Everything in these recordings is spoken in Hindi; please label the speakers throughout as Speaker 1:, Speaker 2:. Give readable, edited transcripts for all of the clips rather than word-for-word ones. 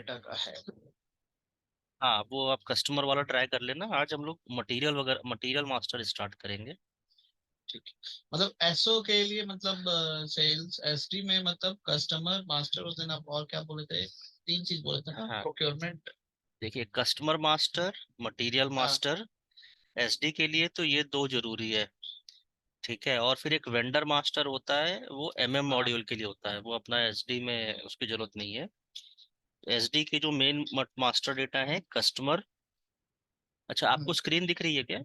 Speaker 1: डेटा का है।
Speaker 2: हाँ, वो आप कस्टमर वाला ट्राई कर लेना। आज हम लोग मटेरियल वगैरह, मटेरियल मास्टर स्टार्ट करेंगे।
Speaker 1: ठीक है। मतलब एसओ के लिए मतलब सेल्स एसडी में मतलब कस्टमर मास्टर, उस दिन आप और क्या बोले थे? तीन चीज बोले थे ना,
Speaker 2: हाँ,
Speaker 1: प्रोक्योरमेंट।
Speaker 2: देखिए, कस्टमर मास्टर, मटेरियल
Speaker 1: हाँ
Speaker 2: मास्टर, एसडी के लिए तो ये दो जरूरी है। ठीक है, और फिर एक वेंडर मास्टर होता है, वो एमएम
Speaker 1: हाँ।
Speaker 2: मॉड्यूल के लिए होता है, वो अपना एसडी में उसकी जरूरत नहीं है। एसडी के जो मेन मास्टर डेटा है कस्टमर। अच्छा, आपको
Speaker 1: हम्म,
Speaker 2: स्क्रीन दिख रही है क्या?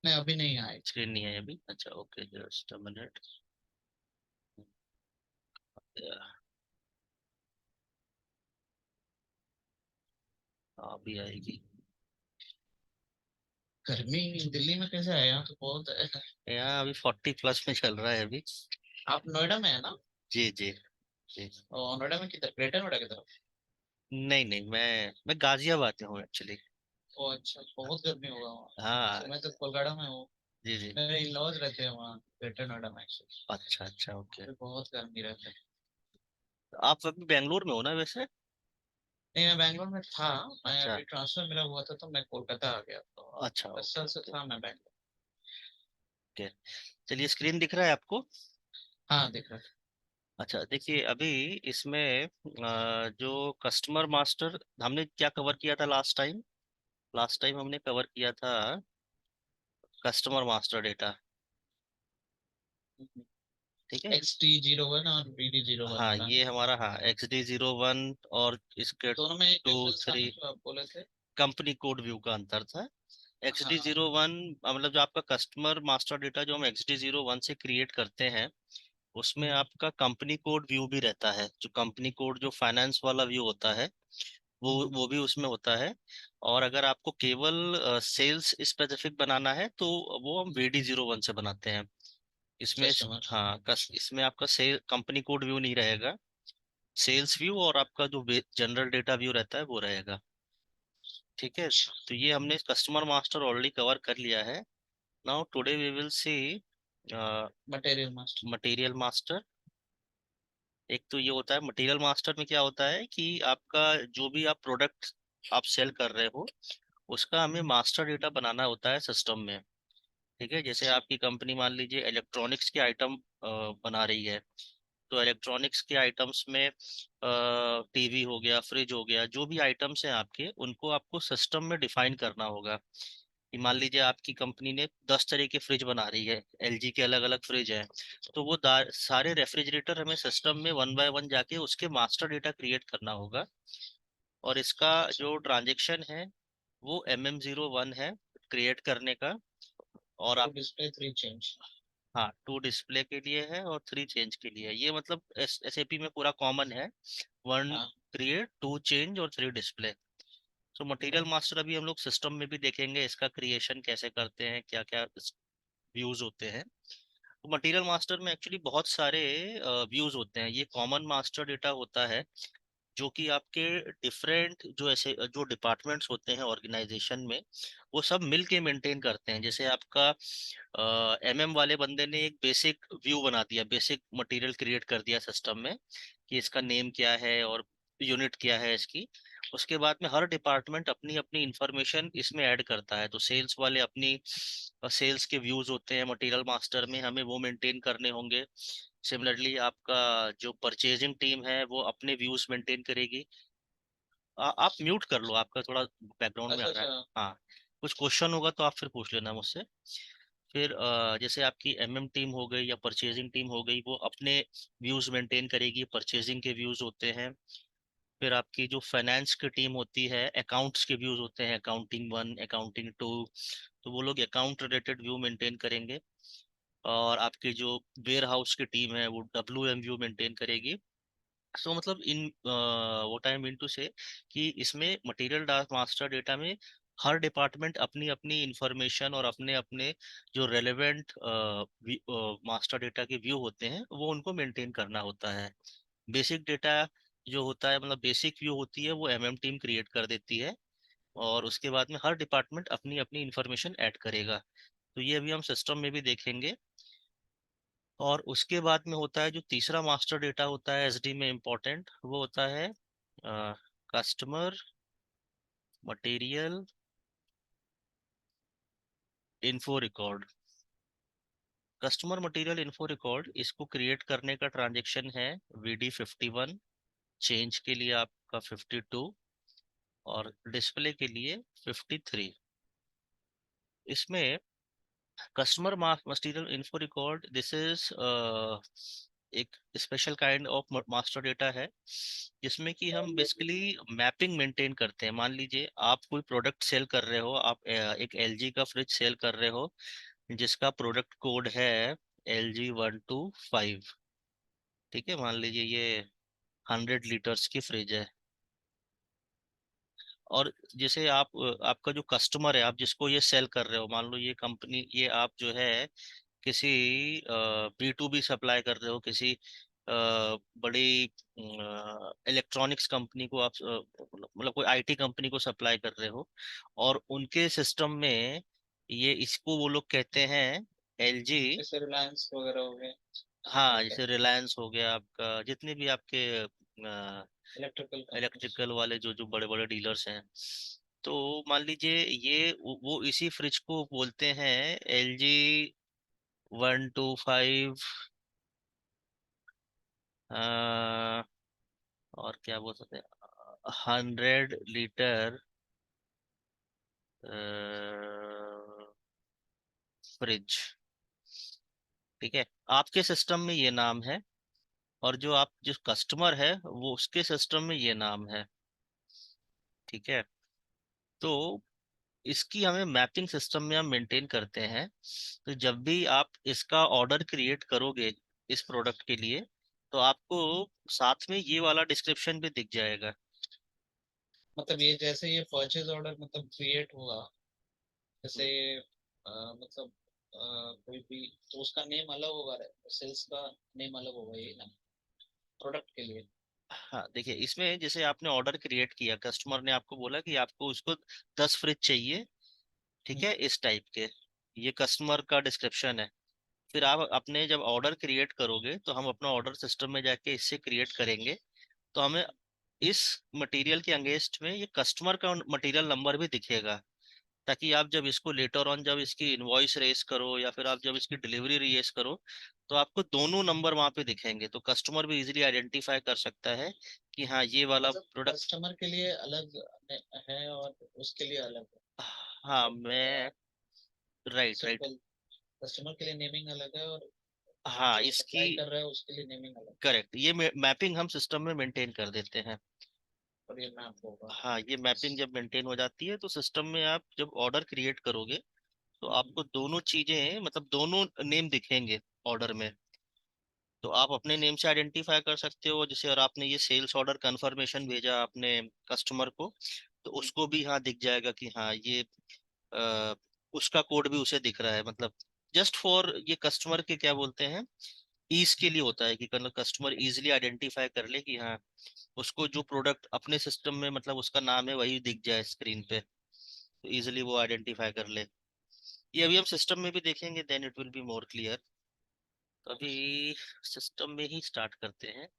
Speaker 1: नहीं अभी नहीं आए।
Speaker 2: स्क्रीन नहीं है अभी? अच्छा, ओके, जस्ट अ मिनट। अभी आएगी।
Speaker 1: गर्मी दिल्ली में कैसे है? यहाँ तो बहुत है।
Speaker 2: यहाँ अभी 40+ में चल रहा है अभी।
Speaker 1: आप नोएडा में है ना?
Speaker 2: जी जी जी।
Speaker 1: और नोएडा में किधर, ग्रेटर नोएडा की तरफ?
Speaker 2: नहीं नहीं, मैं गाजियाबाद में हूँ एक्चुअली।
Speaker 1: ओ अच्छा, बहुत गर्मी होगा वहाँ।
Speaker 2: हाँ।
Speaker 1: तो मैं तो कोलकाता में हूँ।
Speaker 2: जी जी।
Speaker 1: मेरे इन लॉज रहते हैं वहाँ ग्रेटर नोएडा में एक्चुअली।
Speaker 2: अच्छा अच्छा, ओके।
Speaker 1: तो बहुत गर्मी रहता है।
Speaker 2: आप अभी बेंगलोर में हो ना वैसे?
Speaker 1: नहीं मैं बैंगलोर में था। मैं
Speaker 2: अच्छा
Speaker 1: अभी ट्रांसफर मेरा हुआ था तो मैं कोलकाता आ गया, तो
Speaker 2: अच्छा,
Speaker 1: 10
Speaker 2: ओके
Speaker 1: साल से
Speaker 2: ओके
Speaker 1: था मैं बैंगलोर।
Speaker 2: ओके। चलिए, स्क्रीन दिख रहा है आपको?
Speaker 1: हाँ दिख रहा है।
Speaker 2: अच्छा, देखिए अभी इसमें जो कस्टमर मास्टर हमने क्या कवर किया था लास्ट टाइम? लास्ट टाइम हमने कवर किया था कस्टमर मास्टर डेटा। ठीक है।
Speaker 1: XT01 और BD01
Speaker 2: हाँ,
Speaker 1: ना?
Speaker 2: ये हमारा, हाँ, XD01 और इसके
Speaker 1: दोनों में एक
Speaker 2: टू
Speaker 1: डिफरेंस था ना
Speaker 2: थ्री
Speaker 1: जो आप बोले थे।
Speaker 2: कंपनी कोड व्यू का अंतर था। एक्स डी
Speaker 1: हाँ।
Speaker 2: जीरो वन मतलब जो आपका कस्टमर मास्टर डेटा जो हम XD01 से क्रिएट करते हैं, उसमें आपका कंपनी कोड व्यू भी रहता है। जो कंपनी कोड, जो फाइनेंस वाला व्यू होता है, वो भी उसमें होता है। और अगर आपको केवल सेल्स स्पेसिफिक बनाना है तो वो हम VD01 से बनाते हैं। इसमें
Speaker 1: कस्टमर।
Speaker 2: हाँ, इसमें आपका सेल कंपनी कोड व्यू नहीं रहेगा। सेल्स व्यू और आपका जो जनरल डेटा व्यू रहता है वो रहेगा। ठीक है। तो ये हमने कस्टमर मास्टर ऑलरेडी कवर कर लिया है। Now today we will see
Speaker 1: material master.
Speaker 2: Material master. एक तो ये होता है मटेरियल मास्टर में, क्या होता है कि आपका जो भी आप प्रोडक्ट आप सेल कर रहे हो, उसका हमें मास्टर डेटा बनाना होता है सिस्टम में। ठीक है, जैसे आपकी कंपनी मान लीजिए इलेक्ट्रॉनिक्स के आइटम बना रही है, तो इलेक्ट्रॉनिक्स के आइटम्स में टीवी हो गया, फ्रिज हो गया, जो भी आइटम्स हैं आपके, उनको आपको सिस्टम में डिफाइन करना होगा। कि मान लीजिए आपकी कंपनी ने 10 तरह के फ्रिज बना रही है, एलजी के अलग अलग फ्रिज हैं, तो वो सारे रेफ्रिजरेटर हमें सिस्टम में वन बाय वन जाके उसके मास्टर डेटा क्रिएट करना होगा। और इसका जो ट्रांजेक्शन है वो MM01 है क्रिएट करने का। और
Speaker 1: टू
Speaker 2: आप,
Speaker 1: डिस्प्ले थ्री चेंज।
Speaker 2: हाँ, 2 डिस्प्ले के लिए है और 3 चेंज के लिए है। ये मतलब SAP में पूरा कॉमन है। 1
Speaker 1: हाँ।
Speaker 2: क्रिएट, 2 चेंज और 3 डिस्प्ले। तो मटेरियल मास्टर अभी हम लोग सिस्टम में भी देखेंगे, इसका क्रिएशन कैसे करते हैं, क्या क्या व्यूज होते हैं। तो मटेरियल मास्टर में एक्चुअली बहुत सारे व्यूज होते हैं। ये कॉमन मास्टर डेटा होता है जो कि आपके डिफरेंट जो ऐसे जो डिपार्टमेंट्स होते हैं ऑर्गेनाइजेशन में, वो सब मिल के मेंटेन करते हैं। जैसे आपका MM वाले बंदे ने एक बेसिक व्यू बना दिया, बेसिक मटेरियल क्रिएट कर दिया सिस्टम में कि इसका नेम क्या है और यूनिट क्या है इसकी। उसके बाद में हर डिपार्टमेंट अपनी अपनी इंफॉर्मेशन इसमें ऐड करता है। तो सेल्स वाले अपनी सेल्स के व्यूज होते हैं मटेरियल मास्टर में, हमें वो मेंटेन करने होंगे। सिमिलरली आपका जो परचेजिंग टीम है वो अपने व्यूज मेंटेन करेगी। आप म्यूट कर लो, आपका थोड़ा बैकग्राउंड में
Speaker 1: अच्छा
Speaker 2: आ रहा है।
Speaker 1: अच्छा।
Speaker 2: हाँ, कुछ क्वेश्चन होगा तो आप फिर पूछ लेना मुझसे। फिर जैसे आपकी MM टीम हो गई या परचेजिंग टीम हो गई, वो अपने व्यूज मेंटेन करेगी, परचेजिंग के व्यूज होते हैं। फिर आपकी जो फाइनेंस की टीम होती है, अकाउंट्स के व्यूज होते हैं, अकाउंटिंग 1, अकाउंटिंग 2, तो वो लोग अकाउंट रिलेटेड व्यू मेंटेन करेंगे। और आपकी जो वेयर हाउस की टीम है वो WM व्यू मेंटेन करेगी। सो मतलब in what I mean to say कि इसमें मटेरियल मास्टर डेटा में हर डिपार्टमेंट अपनी अपनी इंफॉर्मेशन और अपने अपने जो रेलेवेंट मास्टर डेटा के व्यू होते हैं वो उनको मेंटेन करना होता है। बेसिक डेटा जो होता है, मतलब बेसिक व्यू होती है, वो MM टीम क्रिएट कर देती है। और उसके बाद में हर डिपार्टमेंट अपनी अपनी इंफॉर्मेशन ऐड करेगा। तो ये अभी हम सिस्टम में भी देखेंगे। और उसके बाद में होता है जो तीसरा मास्टर डेटा होता है SD में इम्पोर्टेंट, वो होता है customer material info record. Customer material info record, इसको क्रिएट करने का ट्रांजेक्शन है VD51, चेंज के लिए आपका 52 और डिस्प्ले के लिए 53। इसमें customer material info record, this is एक special kind of master data है, जिसमें कि हम बेसिकली मैपिंग मेंटेन करते हैं। मान लीजिए आप कोई प्रोडक्ट सेल कर रहे हो, आप एक LG का फ्रिज सेल कर रहे हो जिसका प्रोडक्ट कोड है LG125। ठीक है, मान लीजिए ये 100 लीटर्स की फ्रिज है। और जैसे आप आपका जो कस्टमर है, आप जिसको ये सेल कर रहे हो, मान लो ये कंपनी, ये आप जो है किसी B2B सप्लाई कर रहे हो, किसी बड़ी इलेक्ट्रॉनिक्स कंपनी को आप मतलब कोई IT कंपनी को सप्लाई कर रहे हो, और उनके सिस्टम में ये, इसको वो लोग कहते हैं LG।
Speaker 1: जैसे रिलायंस वगैरह हो गए,
Speaker 2: हाँ, जैसे रिलायंस हो गया, आपका जितने भी आपके
Speaker 1: इलेक्ट्रिकल कंपनीज।
Speaker 2: इलेक्ट्रिकल वाले जो जो बड़े बड़े डीलर्स हैं, तो मान लीजिए ये वो इसी फ्रिज को बोलते हैं LG125, और क्या बोल सकते हैं, 100 लीटर फ्रिज। ठीक है, आपके सिस्टम में ये नाम है, और जो आप जिस कस्टमर है वो उसके सिस्टम में ये नाम है। ठीक है, तो इसकी हमें मैपिंग सिस्टम में हम मेंटेन करते हैं। तो जब भी आप इसका ऑर्डर क्रिएट करोगे इस प्रोडक्ट के लिए, तो आपको साथ में ये वाला डिस्क्रिप्शन भी दिख जाएगा।
Speaker 1: मतलब ये जैसे ये परचेज ऑर्डर मतलब क्रिएट हुआ, जैसे मतलब कोई भी, तो उसका नेम अलग होगा, सेल्स का नेम अलग होगा ये ना, प्रोडक्ट के लिए।
Speaker 2: हाँ देखिए, इसमें जैसे आपने ऑर्डर क्रिएट किया, कस्टमर ने आपको बोला कि आपको उसको 10 फ्रिज चाहिए, ठीक
Speaker 1: हम्म,
Speaker 2: है, इस टाइप के, ये कस्टमर का डिस्क्रिप्शन है। फिर आप अपने जब ऑर्डर क्रिएट करोगे, तो हम अपना ऑर्डर सिस्टम में जाके इससे क्रिएट करेंगे, तो हमें इस मटेरियल के अगेंस्ट में ये कस्टमर का मटेरियल नंबर भी दिखेगा, ताकि आप जब इसको लेटर ऑन, जब इसकी इनवॉइस रेस करो या फिर आप जब इसकी डिलीवरी रेस करो, तो आपको दोनों नंबर वहां पे दिखेंगे, तो कस्टमर भी इजीली आइडेंटिफाई कर सकता है कि हाँ ये वाला
Speaker 1: मतलब
Speaker 2: प्रोडक्ट।
Speaker 1: कस्टमर के लिए अलग है और उसके लिए अलग है,
Speaker 2: हाँ
Speaker 1: मतलब
Speaker 2: मैं, राइट राइट,
Speaker 1: सिंपल कस्टमर के लिए नेमिंग अलग है और
Speaker 2: हाँ
Speaker 1: जो
Speaker 2: इसकी,
Speaker 1: सप्लाई कर रहा है उसके लिए नेमिंग अलग
Speaker 2: करेक्ट, ये मैपिंग हम सिस्टम में मेंटेन कर देते हैं।
Speaker 1: है, और ये मैप होगा।
Speaker 2: हाँ, ये मैपिंग जब मेंटेन हो जाती है, तो सिस्टम में आप जब ऑर्डर क्रिएट करोगे, तो आपको दोनों चीजें, मतलब दोनों नेम दिखेंगे ऑर्डर में। तो आप अपने नेम से आइडेंटिफाई कर सकते हो, जैसे, और आपने ये सेल्स ऑर्डर कंफर्मेशन भेजा अपने कस्टमर को, तो उसको भी हाँ दिख जाएगा कि हाँ ये अ, उसका कोड भी उसे दिख रहा है, मतलब जस्ट फॉर ये कस्टमर के क्या बोलते हैं, ईज के लिए होता है, कि कस्टमर इजीली आइडेंटिफाई कर ले कि हाँ उसको जो प्रोडक्ट अपने सिस्टम में, मतलब उसका नाम है, वही दिख जाए स्क्रीन पे, तो इजीली वो आइडेंटिफाई कर ले। ये अभी हम सिस्टम में भी देखेंगे, then it will be more clear. तो अभी सिस्टम में ही स्टार्ट करते हैं।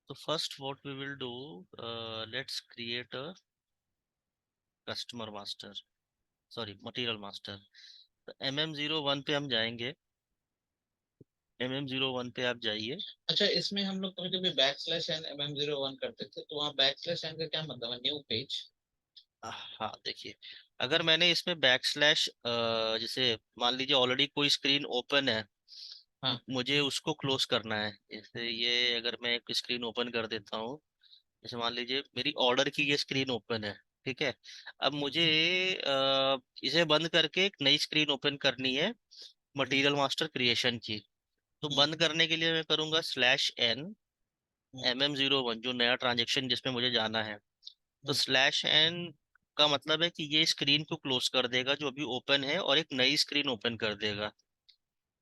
Speaker 2: तो first what we will do, let's create a customer master, sorry material master. तो MM01 पे हम जाएंगे, MM01 पे आप जाइए।
Speaker 1: अच्छा, इसमें हम लोग कभी कभी बैक स्लैश एन MM01 करते थे, तो वहाँ बैक स्लैश एन का क्या मतलब है, न्यू पेज?
Speaker 2: हाँ देखिए, अगर मैंने इसमें बैक स्लैश, जैसे मान लीजिए ऑलरेडी कोई स्क्रीन ओपन है,
Speaker 1: हाँ।
Speaker 2: मुझे उसको क्लोज करना है, जैसे ये अगर मैं एक स्क्रीन ओपन कर देता हूँ, जैसे मान लीजिए मेरी ऑर्डर की ये स्क्रीन ओपन है, ठीक है, अब मुझे इसे बंद करके एक नई स्क्रीन ओपन करनी है
Speaker 1: हम्म,
Speaker 2: मटेरियल मास्टर क्रिएशन की। तो
Speaker 1: हम्म,
Speaker 2: बंद करने के लिए मैं करूंगा /n
Speaker 1: हम्म,
Speaker 2: MM01, जो नया ट्रांजेक्शन जिसमें मुझे जाना है। तो
Speaker 1: हम्म,
Speaker 2: /n का मतलब है कि ये स्क्रीन को क्लोज कर देगा जो अभी ओपन है, और एक नई स्क्रीन ओपन कर देगा।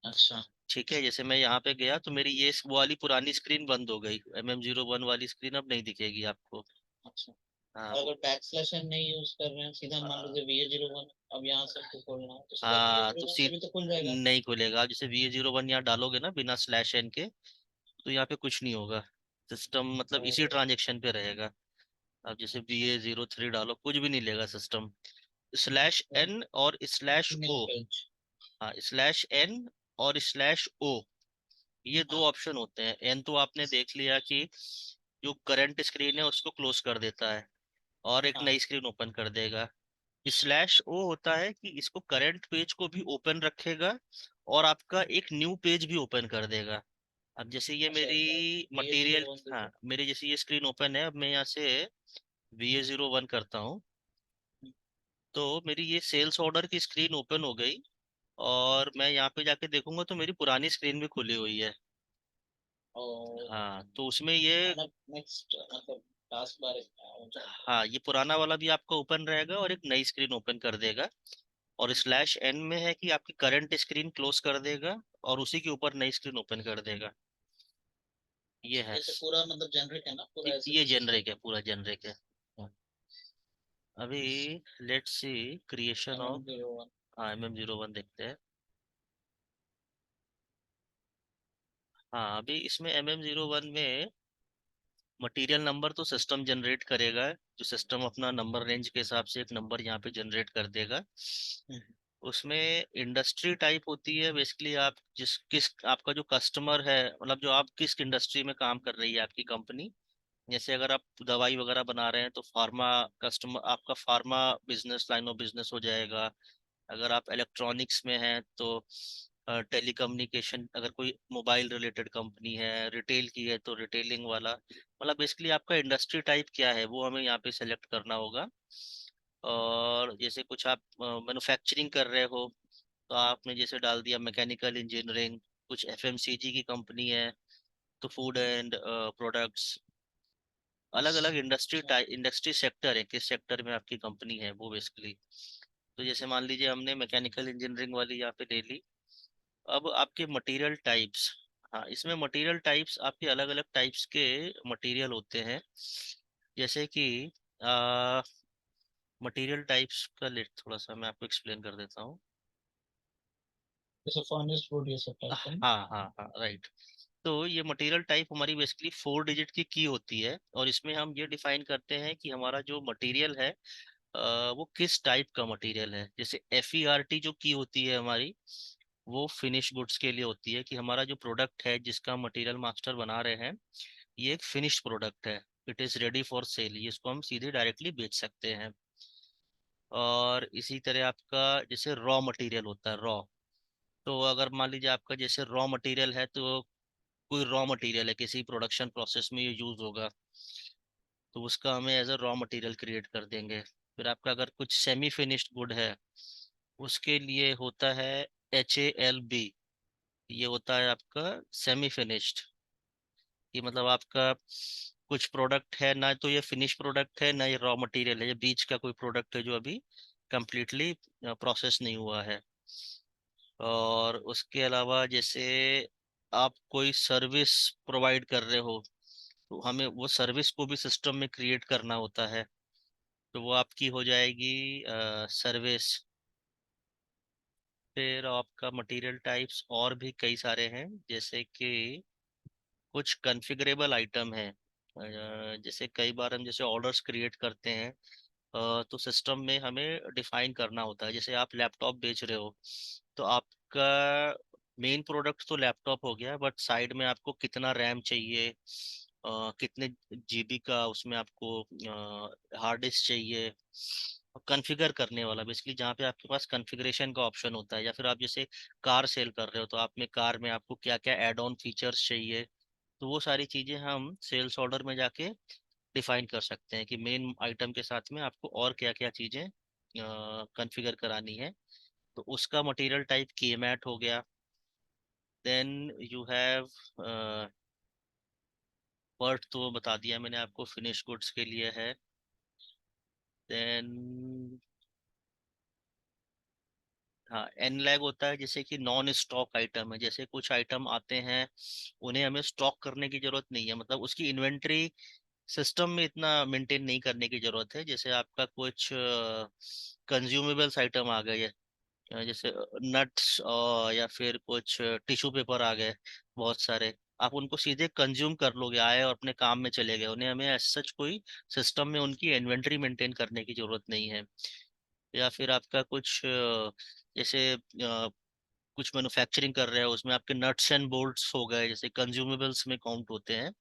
Speaker 1: अच्छा,
Speaker 2: ठीक है, जैसे मैं यहाँ पे गया, तो मेरी ये वो वाली पुरानी स्क्रीन बंद हो गई, MM01 वाली स्क्रीन अब नहीं दिखेगी आपको।
Speaker 1: अच्छा।
Speaker 2: हाँ
Speaker 1: और
Speaker 2: वो,
Speaker 1: अगर बैक स्लैश एन नहीं यूज कर रहे हैं, सीधा मान
Speaker 2: हाँ
Speaker 1: लीजिए VA01 अब यहाँ से हमको खोलना है, तो सीधा वी ए
Speaker 2: हाँ,
Speaker 1: जीरो
Speaker 2: तो
Speaker 1: वन से भी तो खुल जाएगा।
Speaker 2: नहीं खुलेगा। आप जैसे VA01 यहाँ डालोगे ना बिना स्लैश एन के, तो यहाँ पे कुछ नहीं होगा। सिस्टम मतलब इसी
Speaker 1: और
Speaker 2: ट्रांजेक्शन पे रहेगा। अब जैसे VA03 डालो, कुछ भी नहीं लेगा सिस्टम। स्लैश एन और स्लैश
Speaker 1: न्यू
Speaker 2: ओ।
Speaker 1: पेज।
Speaker 2: हाँ, स्लैश एन और स्लैश ओ, ये दो
Speaker 1: हाँ
Speaker 2: ऑप्शन होते हैं। एन तो आपने देख लिया कि जो करंट स्क्रीन है उसको क्लोज कर देता है और एक
Speaker 1: हाँ
Speaker 2: नई स्क्रीन ओपन कर देगा। स्लैश ओ होता है कि इसको करंट पेज को भी ओपन रखेगा और आपका एक न्यू पेज भी ओपन कर देगा। अब जैसे ये
Speaker 1: अच्छा,
Speaker 2: मेरी
Speaker 1: V A zero
Speaker 2: material,
Speaker 1: one
Speaker 2: हाँ
Speaker 1: देखो।
Speaker 2: मेरी जैसे ये स्क्रीन ओपन है, अब मैं यहाँ से VA01 करता हूँ, तो मेरी ये सेल्स ऑर्डर की स्क्रीन ओपन हो गई। और मैं यहाँ पे जाके देखूंगा तो मेरी पुरानी स्क्रीन भी खुली हुई है।
Speaker 1: और
Speaker 2: हाँ, तो उसमें ये,
Speaker 1: नेक्स्ट मतलब टास्क बार हो जाएगा।
Speaker 2: हाँ ये पुराना वाला भी आपका ओपन रहेगा और एक नई स्क्रीन ओपन कर देगा। और स्लैश एन में है कि आपकी करंट स्क्रीन क्लोज कर देगा और उसी के ऊपर नई स्क्रीन ओपन कर देगा। ये
Speaker 1: अच्छा,
Speaker 2: है।
Speaker 1: ये तो पूरा मतलब जेनरिक है ना, पूरा ऐसे
Speaker 2: ये
Speaker 1: भी सिस्टम।
Speaker 2: जेनरिक है, पूरा जेनरिक है। अभी let's see creation of,
Speaker 1: MM01।
Speaker 2: हाँ MM01 देखते हैं। हाँ, अभी इसमें MM01 में मटेरियल नंबर तो सिस्टम जनरेट करेगा, जो सिस्टम अपना नंबर रेंज के हिसाब से एक नंबर यहाँ पे जनरेट कर देगा। उसमें इंडस्ट्री टाइप होती है बेसिकली, आप जिस किस आपका जो कस्टमर है, मतलब जो आप किस इंडस्ट्री में काम कर रही है आपकी कंपनी। जैसे अगर आप दवाई वगैरह बना रहे हैं तो फार्मा कस्टमर, आपका pharma business, line of business हो जाएगा। अगर आप इलेक्ट्रॉनिक्स में हैं तो टेलीकम्युनिकेशन, अगर कोई मोबाइल रिलेटेड कंपनी है, रिटेल की है तो रिटेलिंग वाला, मतलब बेसिकली आपका इंडस्ट्री टाइप क्या है वो हमें यहाँ पे सेलेक्ट करना होगा। और जैसे कुछ आप मैन्युफैक्चरिंग कर रहे हो तो आपने जैसे डाल दिया मैकेनिकल इंजीनियरिंग। कुछ FMCG की कंपनी है तो फूड एंड प्रोडक्ट्स। अलग अलग इंडस्ट्री
Speaker 1: अच्छा।
Speaker 2: इंडस्ट्री सेक्टर है, किस सेक्टर में आपकी कंपनी है वो बेसिकली। तो जैसे मान लीजिए हमने मैकेनिकल इंजीनियरिंग वाली यहाँ पे ले ली। अब आपके मटेरियल टाइप्स, हाँ इसमें मटेरियल टाइप्स आपके अलग अलग टाइप्स के मटेरियल होते हैं। जैसे कि मटेरियल टाइप्स का लेट थोड़ा सा मैं आपको एक्सप्लेन कर देता हूँ।
Speaker 1: जैसे फर्नेस वुड ये सब टाइप का ना।
Speaker 2: हाँ हाँ हाँ, राइट। तो ये मटेरियल टाइप हमारी बेसिकली 4 डिजिट की होती है और इसमें हम ये डिफाइन करते हैं कि हमारा जो मटेरियल है वो किस टाइप का मटेरियल है। जैसे FERT जो की होती है हमारी, वो फिनिश गुड्स के लिए होती है कि हमारा जो प्रोडक्ट है जिसका मटेरियल मास्टर बना रहे हैं, ये एक फिनिश प्रोडक्ट है, it is ready for sale, ये इसको हम सीधे डायरेक्टली बेच सकते हैं। और इसी तरह आपका जैसे रॉ मटेरियल होता है, रॉ। तो अगर मान लीजिए आपका जैसे रॉ मटेरियल है, तो कोई रॉ मटेरियल है किसी प्रोडक्शन प्रोसेस में ये यूज होगा, तो उसका हमें as a raw material create कर देंगे। फिर आपका अगर कुछ सेमी फिनिश्ड गुड है, उसके लिए होता है HALB। ये होता है आपका सेमी फिनिश्ड, कि मतलब आपका कुछ प्रोडक्ट है ना, तो ये फिनिश प्रोडक्ट है ना, ये रॉ मटेरियल है, ये बीच का कोई प्रोडक्ट है जो अभी कंप्लीटली प्रोसेस नहीं हुआ है। और उसके अलावा जैसे आप कोई सर्विस प्रोवाइड कर रहे हो, तो हमें वो सर्विस को भी सिस्टम में क्रिएट करना होता है, तो वो आपकी हो जाएगी सर्विस। फिर आपका मटेरियल टाइप्स और भी कई सारे हैं, जैसे कि कुछ कॉन्फ़िगरेबल आइटम है। जैसे कई बार हम जैसे ऑर्डर्स क्रिएट करते हैं, तो सिस्टम में हमें डिफाइन करना होता है। जैसे आप लैपटॉप बेच रहे हो, तो आपका मेन प्रोडक्ट तो लैपटॉप हो गया, बट साइड में आपको कितना रैम चाहिए, कितने GB का उसमें आपको हार्ड डिस्क चाहिए, कॉन्फ़िगर करने वाला बेसिकली, जहाँ पे आपके पास कॉन्फ़िगरेशन का ऑप्शन होता है। या फिर आप जैसे कार सेल कर रहे हो, तो आप में कार में आपको क्या क्या एड ऑन फीचर्स चाहिए, तो वो सारी चीज़ें हम सेल्स ऑर्डर में जाके डिफाइन कर सकते हैं कि मेन आइटम के साथ में आपको और क्या क्या चीज़ें कॉन्फ़िगर करानी है। तो उसका मटेरियल टाइप KMAT हो गया। देन यू हैव PERT, तो बता दिया मैंने आपको, फिनिश गुड्स के लिए है। देन हाँ, NLAG होता है जैसे कि नॉन स्टॉक आइटम है। जैसे कुछ आइटम आते हैं, उन्हें हमें स्टॉक करने की जरूरत नहीं है, मतलब उसकी इन्वेंट्री सिस्टम में इतना मेंटेन नहीं करने की जरूरत है। जैसे आपका कुछ कंज्यूमेबल्स आइटम आ गए, जैसे नट्स या फिर कुछ टिश्यू पेपर आ गए बहुत सारे, आप उनको सीधे कंज्यूम कर लोगे, आए और अपने काम में चले गए, उन्हें हमें एज सच कोई सिस्टम में उनकी इन्वेंट्री मेंटेन करने की जरूरत नहीं है। या फिर आपका कुछ जैसे कुछ मैन्युफैक्चरिंग कर रहे हो, उसमें आपके नट्स एंड बोल्ट्स हो गए, जैसे कंज्यूमेबल्स में काउंट होते हैं,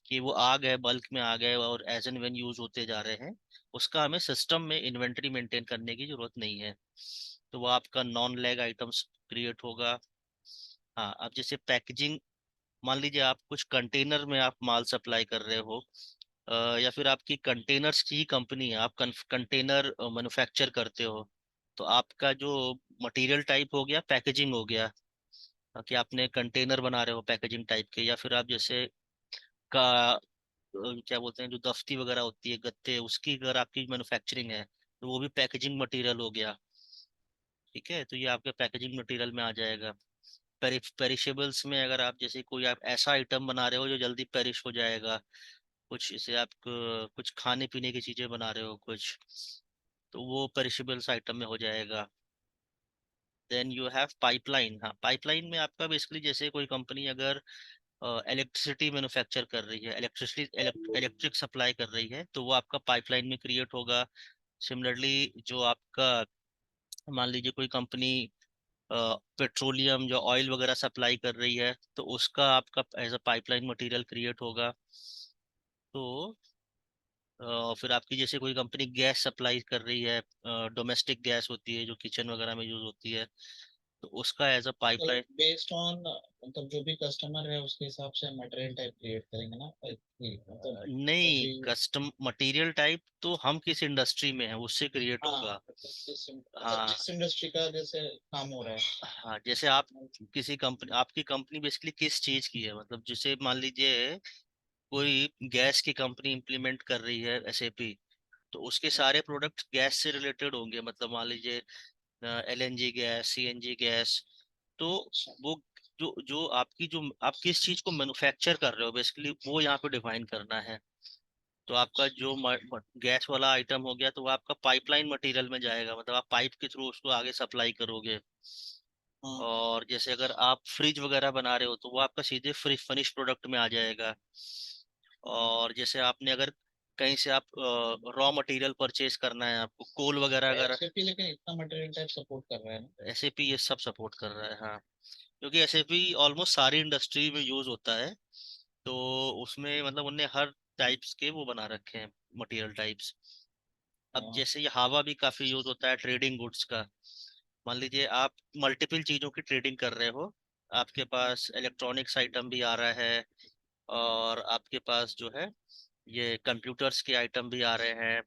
Speaker 2: कि वो आ गए, बल्क में आ गए और एज एंड व्हेन यूज होते जा रहे हैं, उसका हमें सिस्टम में इन्वेंटरी मेंटेन करने की जरूरत नहीं है। तो वो आपका नॉन लैग आइटम्स क्रिएट होगा। हाँ, अब जैसे पैकेजिंग, मान लीजिए आप कुछ कंटेनर में आप माल सप्लाई कर रहे हो, या फिर आपकी कंटेनर्स की कंपनी है, आप कंटेनर मैन्युफैक्चर करते हो, तो आपका जो मटेरियल टाइप हो गया पैकेजिंग हो गया, कि आपने कंटेनर बना रहे हो पैकेजिंग टाइप के, या फिर आप जैसे का क्या बोलते हैं, जो दफ्ती वगैरह होती है गत्ते, उसकी अगर आपकी मैन्युफैक्चरिंग है तो वो भी पैकेजिंग मटेरियल हो गया। ठीक है, तो ये आपके पैकेजिंग मटेरियल में आ जाएगा। पेरिशेबल्स में अगर आप जैसे कोई आप ऐसा आइटम बना रहे हो जो जल्दी पेरिश हो जाएगा, कुछ जैसे आप कुछ खाने पीने की चीजें बना रहे हो कुछ, तो वो पेरिशेबल्स आइटम में हो जाएगा। Then you have pipeline. हाँ, पाइपलाइन में आपका बेसिकली जैसे कोई कंपनी अगर इलेक्ट्रिसिटी मैन्युफैक्चर कर रही है, इलेक्ट्रिक सप्लाई कर रही है, तो वो आपका पाइपलाइन में क्रिएट होगा। सिमिलरली जो आपका, मान लीजिए कोई कंपनी पेट्रोलियम जो ऑयल वगैरह सप्लाई कर रही है, तो उसका आपका as a pipeline material create होगा। तो फिर आपकी जैसे कोई कंपनी गैस सप्लाई कर रही है, डोमेस्टिक गैस होती है जो किचन वगैरह में यूज होती है, तो उसका एज अ
Speaker 1: मतलब
Speaker 2: पाइपलाइन।
Speaker 1: बेस्ड ऑन, मतलब जो भी कस्टमर है उसके हिसाब से मटेरियल टाइप क्रिएट करेंगे ना, मतलब जो
Speaker 2: नहीं,
Speaker 1: भी।
Speaker 2: कस्टम मटेरियल टाइप तो हम किस इंडस्ट्री में है उससे क्रिएट
Speaker 1: हाँ,
Speaker 2: होगा।
Speaker 1: मतलब
Speaker 2: हाँ।
Speaker 1: जिस इंडस्ट्री का जैसे काम हो रहा है।
Speaker 2: हाँ, जैसे आप किसी कंपनी, आपकी कंपनी बेसिकली किस चीज की है, मतलब जैसे मान लीजिए कोई गैस की कंपनी इंप्लीमेंट कर रही है एसएपी, तो उसके सारे प्रोडक्ट गैस से रिलेटेड होंगे, मतलब मान लीजिए एलएनजी गैस, सीएनजी गैस। तो
Speaker 1: अच्छा।
Speaker 2: वो जो जो आपकी जो आप किस चीज को मैन्युफैक्चर कर रहे हो बेसिकली वो यहाँ पे डिफाइन करना है। तो आपका जो गैस वाला आइटम हो गया, तो वो आपका पाइपलाइन मटेरियल में जाएगा, मतलब आप पाइप के थ्रू उसको आगे सप्लाई करोगे।
Speaker 1: हाँ।
Speaker 2: और जैसे अगर आप फ्रिज वगैरह बना रहे हो तो वो आपका सीधे फ्रिज फिनिश प्रोडक्ट में आ जाएगा। और जैसे आपने अगर कहीं से आप रॉ मटेरियल परचेज करना है, आपको कोल वगैरह अगर,
Speaker 1: एसएपी लेकिन इतना मटेरियल टाइप सपोर्ट कर रहा है ना।
Speaker 2: एसएपी ये सब सपोर्ट कर रहा है। हाँ, क्योंकि एसएपी ऑलमोस्ट सारी इंडस्ट्री में यूज होता है, तो उसमें मतलब उनने हर टाइप्स के वो बना रखे हैं, मटेरियल टाइप्स। अब
Speaker 1: हाँ।
Speaker 2: जैसे ये हावा भी काफी यूज होता है ट्रेडिंग गुड्स का। मान लीजिए आप मल्टीपल चीजों की ट्रेडिंग कर रहे हो, आपके पास इलेक्ट्रॉनिक्स आइटम भी आ रहा है, और आपके पास जो है ये कंप्यूटर्स के आइटम भी आ रहे हैं,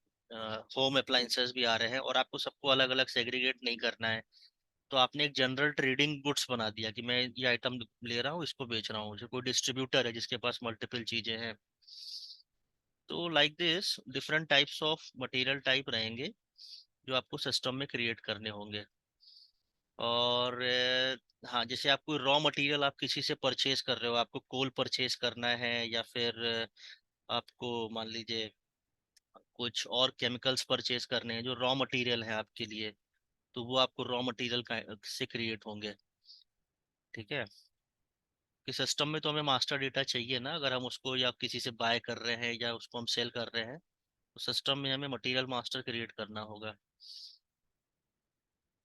Speaker 2: होम अप्लाइंसेस भी आ रहे हैं, और आपको सबको अलग अलग सेग्रीगेट नहीं करना है। तो आपने एक जनरल ट्रेडिंग गुड्स बना दिया कि मैं ये आइटम ले रहा हूँ, इसको बेच रहा हूँ, जैसे कोई डिस्ट्रीब्यूटर है जिसके पास मल्टीपल चीजें हैं। तो like this different types of material type रहेंगे जो आपको सिस्टम में क्रिएट करने होंगे। और हाँ, जैसे आप कोई रॉ मटेरियल आप किसी से परचेज कर रहे हो, आपको कोल परचेज करना है, या फिर आपको मान लीजिए कुछ और केमिकल्स परचेज करने हैं जो रॉ मटेरियल है आपके लिए, तो वो आपको रॉ मटेरियल का से क्रिएट होंगे। ठीक है, कि सिस्टम में तो हमें मास्टर डेटा चाहिए ना, अगर हम उसको या किसी से बाय कर रहे हैं या उसको हम सेल कर रहे हैं, तो सिस्टम में हमें मटेरियल मास्टर क्रिएट करना होगा।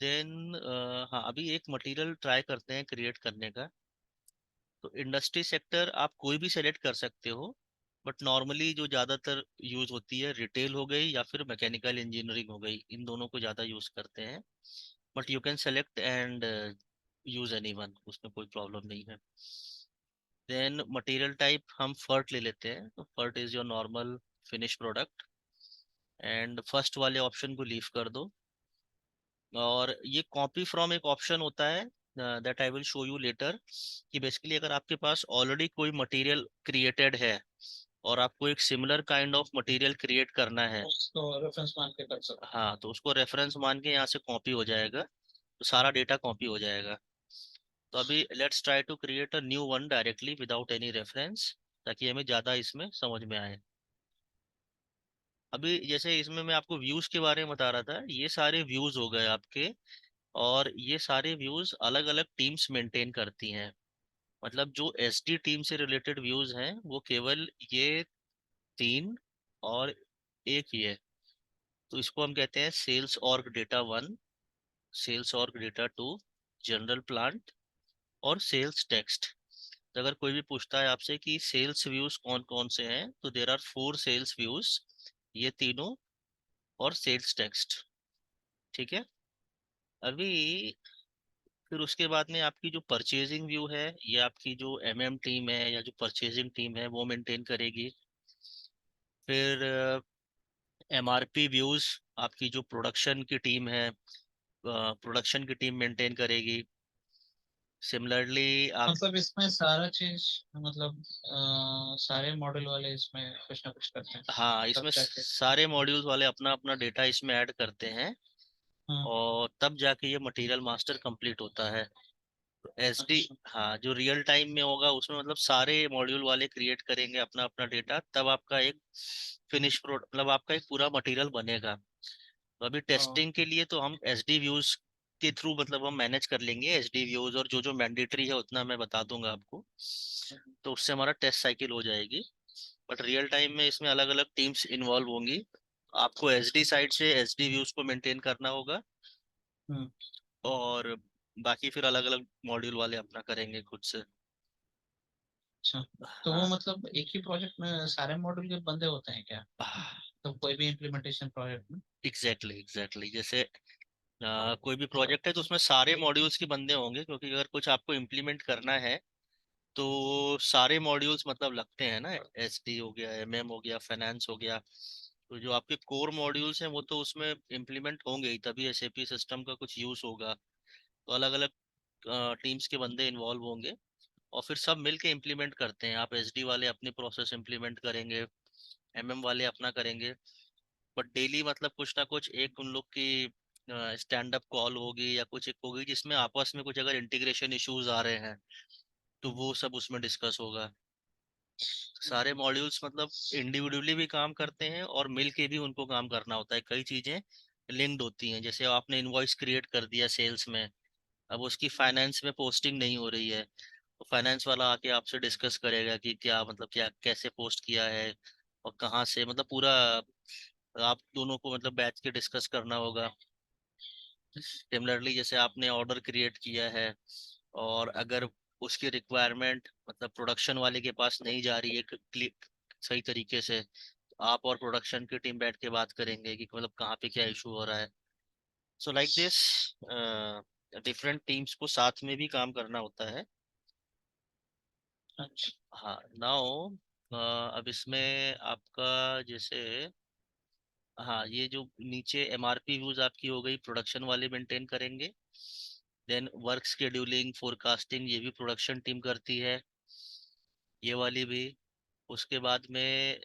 Speaker 2: देन हाँ, अभी एक मटेरियल ट्राई करते हैं क्रिएट करने का। तो इंडस्ट्री सेक्टर आप कोई भी सेलेक्ट कर सकते हो, बट नॉर्मली जो ज़्यादातर यूज होती है रिटेल हो गई या फिर मैकेनिकल इंजीनियरिंग हो गई, इन दोनों को ज़्यादा यूज करते हैं। But you can select and use any one, उसमें कोई प्रॉब्लम नहीं है। देन मटेरियल टाइप हम फर्ट ले लेते हैं, तो first is your normal finish product, and first वाले ऑप्शन को लीव कर दो। और ये कॉपी फ्रॉम एक ऑप्शन होता है that I will show you later, कि बेसिकली अगर आपके पास ऑलरेडी कोई मटेरियल क्रिएटेड है और आपको एक similar kind of material create करना है,
Speaker 1: उसको रेफरेंस मान के कर सकते
Speaker 2: हाँ, तो उसको रेफरेंस मान के यहाँ से कॉपी हो जाएगा, तो सारा डेटा कॉपी हो जाएगा। तो अभी let's try to create a new one directly without any reference, ताकि हमें ज़्यादा इसमें समझ में आए। अभी जैसे इसमें मैं आपको व्यूज के बारे में बता रहा था, ये सारे व्यूज हो गए आपके। और ये सारे व्यूज अलग अलग टीम्स मेंटेन करती हैं। मतलब जो एसडी टीम से रिलेटेड व्यूज हैं वो केवल ये तीन, और एक ये। तो इसको हम कहते हैं sales org data one, sales org data two, general plant, और सेल्स टेक्स्ट। तो अगर कोई भी पूछता है आपसे कि सेल्स व्यूज कौन कौन से हैं, तो there are four sales views, ये तीनों, और सेल्स टेक्स्ट। ठीक है। अभी फिर उसके बाद में आपकी जो परचेजिंग व्यू है, ये आपकी जो एमएम टीम है या जो परचेजिंग टीम है वो मेंटेन करेगी। फिर एमआरपी व्यूज आपकी जो प्रोडक्शन की टीम है, प्रोडक्शन की टीम मेंटेन करेगी। सिमिलरली आप,
Speaker 1: मतलब इसमें सारा चीज, मतलब सारे मॉडल वाले इसमें कुछ ना कुछ करते हैं
Speaker 2: हाँ,
Speaker 1: तब
Speaker 2: इसमें
Speaker 1: जाके।
Speaker 2: सारे मॉड्यूल्स वाले अपना अपना डेटा इसमें ऐड करते हैं,
Speaker 1: हाँ।
Speaker 2: और तब जाके ये मटेरियल मास्टर कंप्लीट होता है। एसडी,
Speaker 1: अच्छा।
Speaker 2: हाँ, जो रियल टाइम में होगा उसमें मतलब सारे मॉड्यूल वाले क्रिएट करेंगे अपना अपना डेटा, तब आपका एक फिनिश प्रोडक्ट, मतलब आपका एक पूरा मटेरियल बनेगा। तो अभी
Speaker 1: हाँ।
Speaker 2: टेस्टिंग के लिए तो हम एसडी व्यूज के थ्रू मतलब हम मैनेज कर लेंगे एसडी व्यूज, और जो जो मैंडेटरी है उतना मैं बता दूंगा आपको। तो उससे हमारा टेस्ट साइकिल हो जाएगी। बट रियल टाइम में इसमें अलग अलग टीम्स इन्वॉल्व होंगी। आपको एसडी साइड से एसडी व्यूज को मेंटेन करना होगा,
Speaker 1: हम्म।
Speaker 2: और बाकी फिर अलग अलग मॉड्यूल वाले अपना करेंगे खुद से।
Speaker 1: अच्छा। तो वो
Speaker 2: हाँ,
Speaker 1: मतलब एक ही प्रोजेक्ट में सारे मॉड्यूल के बंदे होते हैं क्या? तो कोई भी इम्प्लीमेंटेशन प्रोजेक्ट में?
Speaker 2: Exactly exactly. जैसे कोई भी प्रोजेक्ट है तो उसमें सारे मॉड्यूल्स के बंदे होंगे, क्योंकि अगर कुछ आपको इम्प्लीमेंट करना है तो सारे मॉड्यूल्स मतलब लगते हैं ना। एसडी हो गया, एमएम हो गया, फाइनेंस हो गया। तो जो आपके कोर मॉड्यूल्स हैं वो तो उसमें इम्प्लीमेंट होंगे ही, तभी एसएपी सिस्टम का कुछ यूज होगा। तो अलग अलग टीम्स के बंदे इन्वॉल्व होंगे, और फिर सब मिलके इम्प्लीमेंट करते हैं। आप एसडी वाले अपनी प्रोसेस इम्प्लीमेंट करेंगे, एमएम वाले अपना करेंगे। बट डेली मतलब कुछ ना कुछ एक उन लोग की स्टैंड अप कॉल होगी, या कुछ एक होगी जिसमें आपस में कुछ अगर इंटीग्रेशन इश्यूज आ रहे हैं तो वो सब उसमें डिस्कस होगा। सारे मॉड्यूल्स मतलब इंडिविजुअली भी काम करते हैं, और मिल के भी उनको काम करना होता है। कई चीजें लिंक्ड होती हैं, जैसे आपने इनवॉइस क्रिएट कर दिया सेल्स में, अब उसकी फाइनेंस में पोस्टिंग नहीं हो रही है, तो फाइनेंस वाला आके आपसे डिस्कस करेगा कि क्या मतलब क्या कैसे पोस्ट किया है, और कहाँ से, मतलब पूरा आप दोनों को मतलब बैठ के डिस्कस करना होगा। सिमिलरली जैसे आपने ऑर्डर क्रिएट किया है, और अगर उसकी रिक्वायरमेंट मतलब प्रोडक्शन वाले के पास नहीं जा रही है सही तरीके से, तो आप और प्रोडक्शन की टीम बैठ के बात करेंगे कि मतलब कहाँ पे क्या इशू हो रहा है। So like this, different teams को साथ में भी काम करना होता है।
Speaker 1: अच्छा।
Speaker 2: हाँ, नाउ अब इसमें आपका जैसे, हाँ, ये जो नीचे एमआरपी व्यूज आपकी हो गई, प्रोडक्शन वाले मेंटेन करेंगे। देन वर्क शेड्यूलिंग, फोरकास्टिंग, ये भी प्रोडक्शन टीम करती है, ये वाली भी। उसके बाद में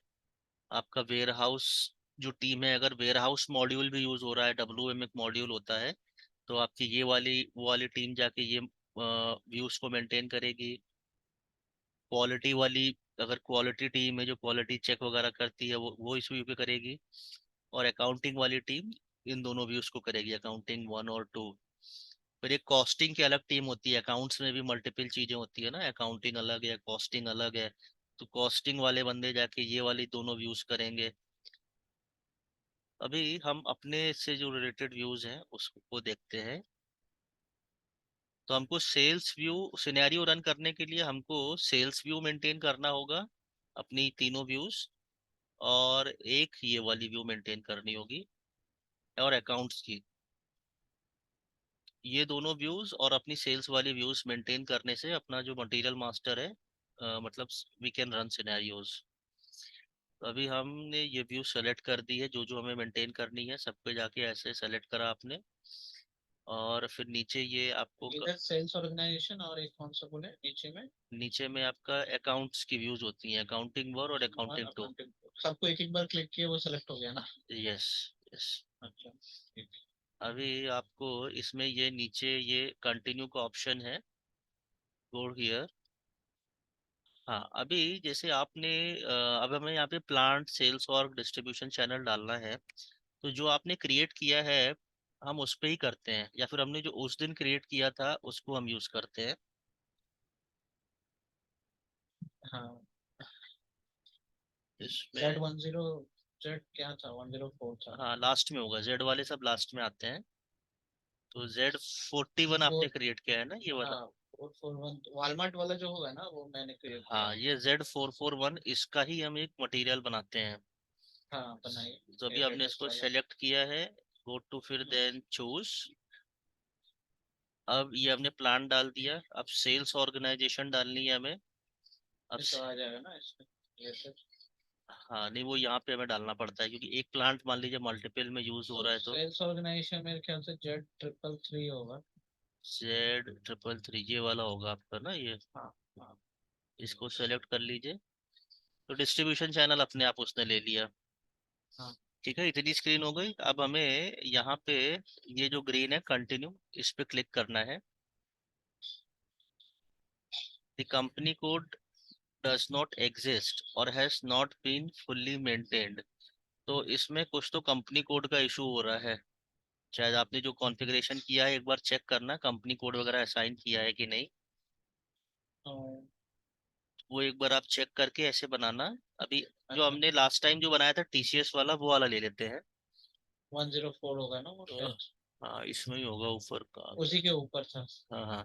Speaker 2: आपका वेयर हाउस जो टीम है, अगर वेयर हाउस मॉड्यूल भी यूज हो रहा है, डब्ल्यू एम एक मॉड्यूल होता है, तो आपकी ये वाली वो वाली टीम जाके ये व्यूज को मेंटेन करेगी। क्वालिटी वाली, अगर क्वालिटी टीम है जो क्वालिटी चेक वगैरह करती है, वो इस व्यू पे करेगी। और अकाउंटिंग वाली टीम इन दोनों व्यूज को करेगी, अकाउंटिंग वन और टू। फिर एक कॉस्टिंग की अलग टीम होती है। अकाउंट्स में भी मल्टीपल चीजें होती है ना, अकाउंटिंग अलग है, कॉस्टिंग अलग है। तो कॉस्टिंग वाले बंदे जाके ये वाली दोनों व्यूज करेंगे। अभी हम अपने से जो रिलेटेड व्यूज हैं उसको देखते हैं। तो हमको सेल्स व्यू सिनेरियो रन करने के लिए हमको सेल्स व्यू मेंटेन करना होगा, अपनी तीनों व्यूज, और एक ये वाली व्यू मेंटेन करनी होगी, और अकाउंट्स की। ये दोनों व्यूज और अपनी सेल्स वाली व्यूज मेंटेन करने से अपना जो मटेरियल मास्टर है, मतलब वी कैन रन सिनेरियोज। तो अभी हमने ये व्यू सेलेक्ट कर दी है, जो जो हमें मेंटेन करनी है सब पे जाके ऐसे सेलेक्ट करा आपने। और फिर नीचे ये आपको
Speaker 1: इधर सेल्स ऑर्गेनाइजेशन, और एक कौन सा बोले नीचे में?
Speaker 2: नीचे में आपका अकाउंट्स की व्यूज होती हैं, अकाउंटिंग वन और
Speaker 1: और
Speaker 2: अकाउंटिंग टू।
Speaker 1: अकाउंटिंग, सबको एक एक बार क्लिक किया वो सेलेक्ट हो गया ना?
Speaker 2: Yes, yes.
Speaker 1: अच्छा, ठीक
Speaker 2: अभी आपको इसमें ये नीचे ये कंटिन्यू का ऑप्शन है, गो हियर। हाँ, अभी जैसे आपने अब हमें यहाँ पे प्लांट सेल्स और डिस्ट्रीब्यूशन चैनल डालना है, तो जो आपने क्रिएट किया है हम उस पे ही करते हैं, या फिर हमने जो उस दिन क्रिएट किया था उसको हम यूज करते हैं?
Speaker 1: हाँ,
Speaker 2: इसमें
Speaker 1: Z10, Z क्या था, 104 था।
Speaker 2: हाँ लास्ट में होगा, जेड वाले सब लास्ट में आते हैं। तो Z41 आपने
Speaker 1: फोर,
Speaker 2: क्रिएट किया है ना ये वाला?
Speaker 1: हाँ 441 वॉलमार्ट वाला जो होगा ना, वो मैंने क्रिएट किया
Speaker 2: हाँ,
Speaker 1: है।
Speaker 2: ये Z441 इसका ही हम एक मटेरियल बनाते हैं।
Speaker 1: हाँ बनाई,
Speaker 2: तो अभी
Speaker 1: ये
Speaker 2: हमने
Speaker 1: लेटेस्ट
Speaker 2: इसको
Speaker 1: वाला।
Speaker 2: सेलेक्ट किया है, गो टू फिर
Speaker 1: हम्म,
Speaker 2: देन चूज। अब ये हमने प्लान डाल दिया, अब सेल्स ऑर्गेनाइजेशन डालनी है हमें। अब
Speaker 1: ये तो आ जाएगा ना इसमें, ये सब।
Speaker 2: हाँ नहीं, वो यहाँ पे हमें डालना पड़ता है क्योंकि एक प्लांट मान लीजिए मल्टीपल में यूज हो
Speaker 1: तो
Speaker 2: रहा है तो।
Speaker 1: सेल्स ऑर्गेनाइजेशन मेरे ख्याल से Z333 होगा।
Speaker 2: Z333 ये वाला होगा आपका ना ये।
Speaker 1: हाँ हाँ
Speaker 2: इसको सेलेक्ट कर लीजिए। तो डिस्ट्रीब्यूशन चैनल अपने आप उसने ले लिया।
Speaker 1: हाँ।
Speaker 2: ठीक है, इतनी स्क्रीन हो गई। अब हमें यहाँ पे ये जो ग्रीन है कंटिन्यू, इस पे क्लिक करना है। The company code does not exist or has not been fully maintained. तो इसमें कुछ तो कंपनी कोड का इशू हो रहा है। शायद आपने जो कॉन्फ़िगरेशन किया है एक बार चेक करना, कंपनी कोड वगैरह असाइन किया है कि नहीं।
Speaker 1: तो
Speaker 2: वो एक बार आप चेक करके ऐसे बनाना। अभी जो
Speaker 1: अच्छा,
Speaker 2: हमने लास्ट टाइम जो बनाया था टीसीएस वाला, वो वाला ले लेते हैं।
Speaker 1: 104 होगा ना वो
Speaker 2: तो
Speaker 1: शायद।
Speaker 2: हाँ, इसमें ही होगा, ऊपर का आ गया।
Speaker 1: उसी के ऊपर था।
Speaker 2: हाँ हाँ,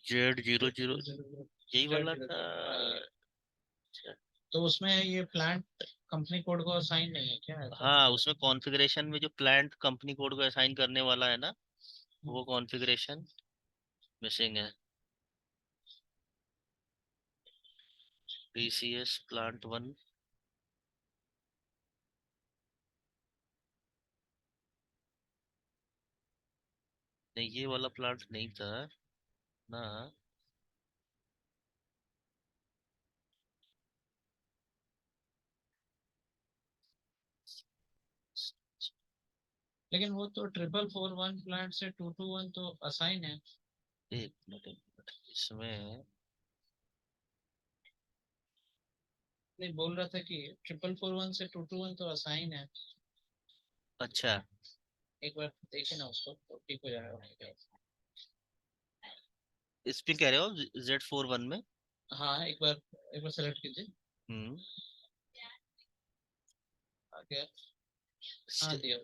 Speaker 2: Z00 यही वाला
Speaker 1: Z00,
Speaker 2: था।
Speaker 1: हाँ ये।
Speaker 2: अच्छा।
Speaker 1: तो उसमें ये प्लांट कंपनी कोड को असाइन नहीं है क्या, ऐसा
Speaker 2: हाँ,
Speaker 1: कुछ है?
Speaker 2: उसमें कॉन्फ़िगरेशन में जो प्लांट कंपनी कोड को असाइन करने वाला है ना,
Speaker 1: हम्म,
Speaker 2: वो कॉन्फ़िगरेशन मिसिंग है। TCS plant 1। नहीं, ये वाला प्लांट नहीं था ना।
Speaker 1: लेकिन वो तो 441 प्लांट से 221 तो असाइन है।
Speaker 2: एक मिनट इसमें।
Speaker 1: नहीं, बोल रहा था कि 441 से 221 तो असाइन है।
Speaker 2: अच्छा,
Speaker 1: एक बार देखे ना उसको, तो ठीक हो जाएगा वहीं पे।
Speaker 2: इस पे कह रहे हो Z41 में?
Speaker 1: हाँ एक बार सेलेक्ट कीजिए।
Speaker 2: हम्म।
Speaker 1: आ गया। हाँ दिया।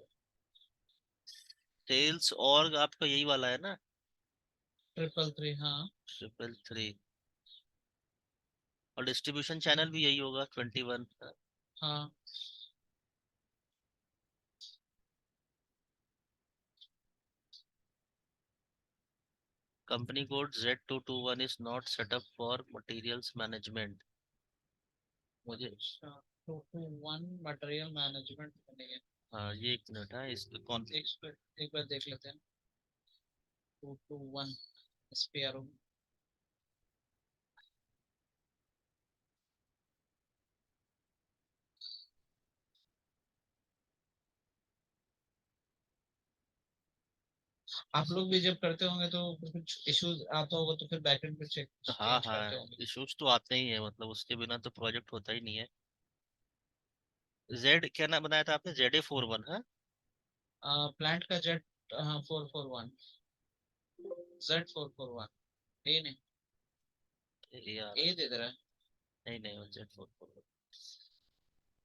Speaker 2: सेल्स और आपका यही वाला है ना?
Speaker 1: 333, हाँ
Speaker 2: 333। और डिस्ट्रीब्यूशन चैनल भी यही होगा, 21।
Speaker 1: हाँ।
Speaker 2: Company code Z221 is not set up for materials management. मुझे
Speaker 1: अच्छा, 221 मटेरियल मैनेजमेंट नहीं है।
Speaker 2: हाँ, ये एक मिनट है इस कौन।
Speaker 1: एक बार देख लेते हैं। 221 SPRO। आप लोग भी जब करते होंगे तो कुछ इश्यूज आता होगा, तो फिर बैकएंड पे चेक
Speaker 2: हाँ
Speaker 1: चेंज करते
Speaker 2: हाँ,
Speaker 1: होंगे।
Speaker 2: इश्यूज तो आते ही है, मतलब उसके बिना तो प्रोजेक्ट होता ही नहीं है। जेड क्या नाम बनाया था आपने, ZA41 है?
Speaker 1: प्लांट का जेट, हाँ 441, Z441। ए नहीं,
Speaker 2: यार,
Speaker 1: ए दे दे रहा है।
Speaker 2: नहीं नहीं, वो Z441।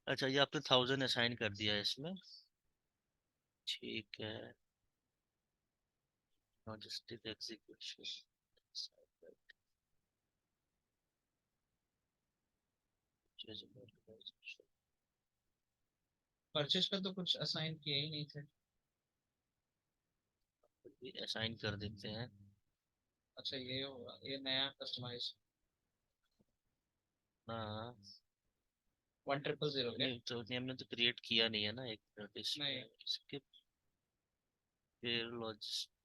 Speaker 2: अच्छा, ये आपने 1000 असाइन कर दिया है इसमें। ठीक है। Logistic execution.
Speaker 1: परचेज का तो कुछ असाइन किए ही नहीं थे।
Speaker 2: असाइन कर देते हैं।
Speaker 1: अच्छा ये होगा, ये नया कस्टमाइज।
Speaker 2: हाँ,
Speaker 1: 1000 क्या?
Speaker 2: नहीं तो नहीं, हमने तो क्रिएट किया नहीं है ना, एक मिनट
Speaker 1: नहीं।
Speaker 2: इसमें इसके फिर लॉजिस्टिक्स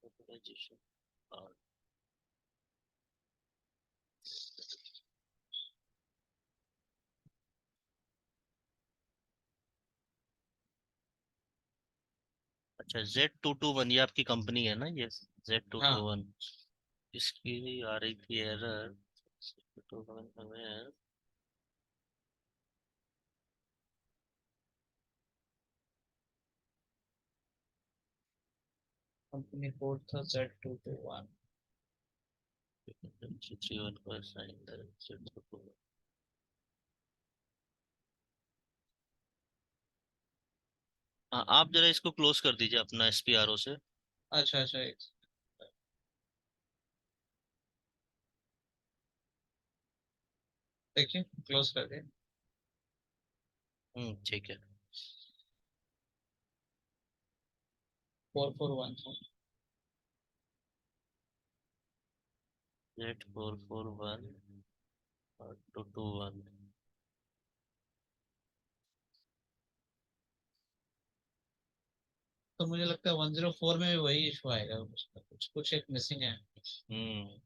Speaker 2: ऑर्गेनाइजेशन। अच्छा, Z221 ये आपकी कंपनी है ना, ये Z टू
Speaker 1: हाँ
Speaker 2: टू वन इसकी भी आ रही थी एरर, तो हमें
Speaker 1: कंपनी कोड था Z221।
Speaker 2: 331 को असाइन करें। हाँ, आप जरा इसको क्लोज कर दीजिए अपना एसपीआरओ से।
Speaker 1: अच्छा अच्छा, एक देखिए, क्लोज कर दिया।
Speaker 2: ठीक है।
Speaker 1: 4414।
Speaker 2: Z441 और 221।
Speaker 1: तो मुझे लगता है 104 में भी वही इशू आएगा, उसका कुछ कुछ एक मिसिंग है।
Speaker 2: हम्म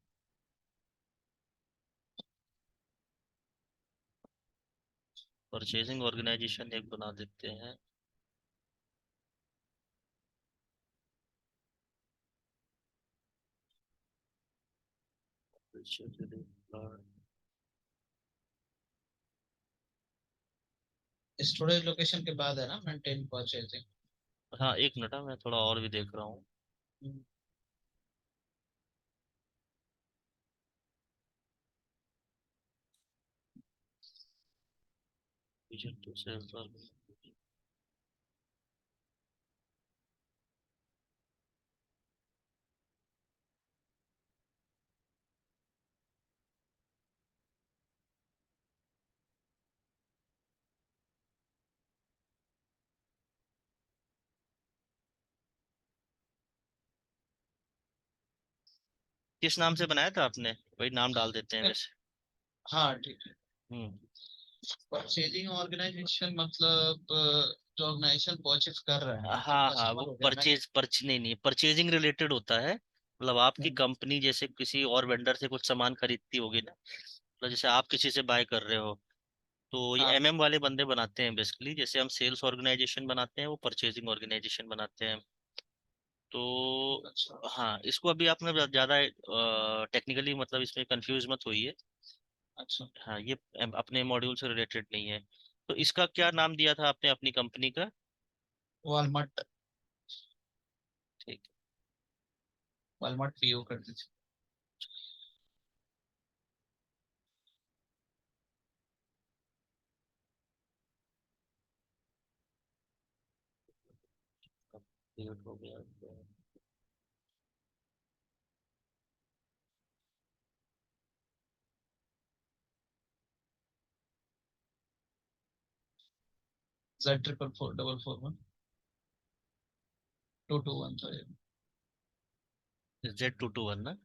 Speaker 2: परचेजिंग ऑर्गेनाइजेशन एक बना देते हैं।
Speaker 1: स्टोरेज लोकेशन के बाद है ना मेंटेन परचेजिंग।
Speaker 2: हाँ, एक मिनट, मैं थोड़ा और भी देख रहा हूँ। Vision to sales organization। किस नाम से बनाया था आपने? वही नाम डाल देते हैं वैसे।
Speaker 1: हाँ ठीक है।
Speaker 2: हम्म
Speaker 1: परचेजिंग ऑर्गेनाइजेशन मतलब जो ऑर्गेनाइजेशन परचेज कर रहा है, मतलब
Speaker 2: हाँ हाँ, वो
Speaker 1: कस्टमर हो गया मैं।
Speaker 2: परचेज नहीं नहीं, परचेजिंग रिलेटेड होता है। मतलब आपकी
Speaker 1: हम्म,
Speaker 2: कंपनी जैसे किसी और वेंडर से कुछ सामान खरीदती होगी ना, मतलब जैसे आप किसी से बाय कर रहे हो, तो ये
Speaker 1: हाँ
Speaker 2: एमएम वाले बंदे बनाते हैं बेसिकली। जैसे हम सेल्स ऑर्गेनाइजेशन बनाते हैं, वो परचेजिंग ऑर्गेनाइजेशन बनाते हैं। तो
Speaker 1: अच्छा
Speaker 2: हाँ, इसको अभी आपने ज्यादा टेक्निकली मतलब इसमें कंफ्यूज मत होइए।
Speaker 1: अच्छा।
Speaker 2: हाँ, ये अपने मॉड्यूल से रिलेटेड नहीं है। तो इसका क्या नाम दिया था आपने अपनी कंपनी का?
Speaker 1: वॉलमार्ट।
Speaker 2: ठीक
Speaker 1: वॉलमार्ट पीओ कर दीजिए।
Speaker 2: है, क्लियर हो गया।
Speaker 1: Z444 221 था ये।
Speaker 2: Z221 ना?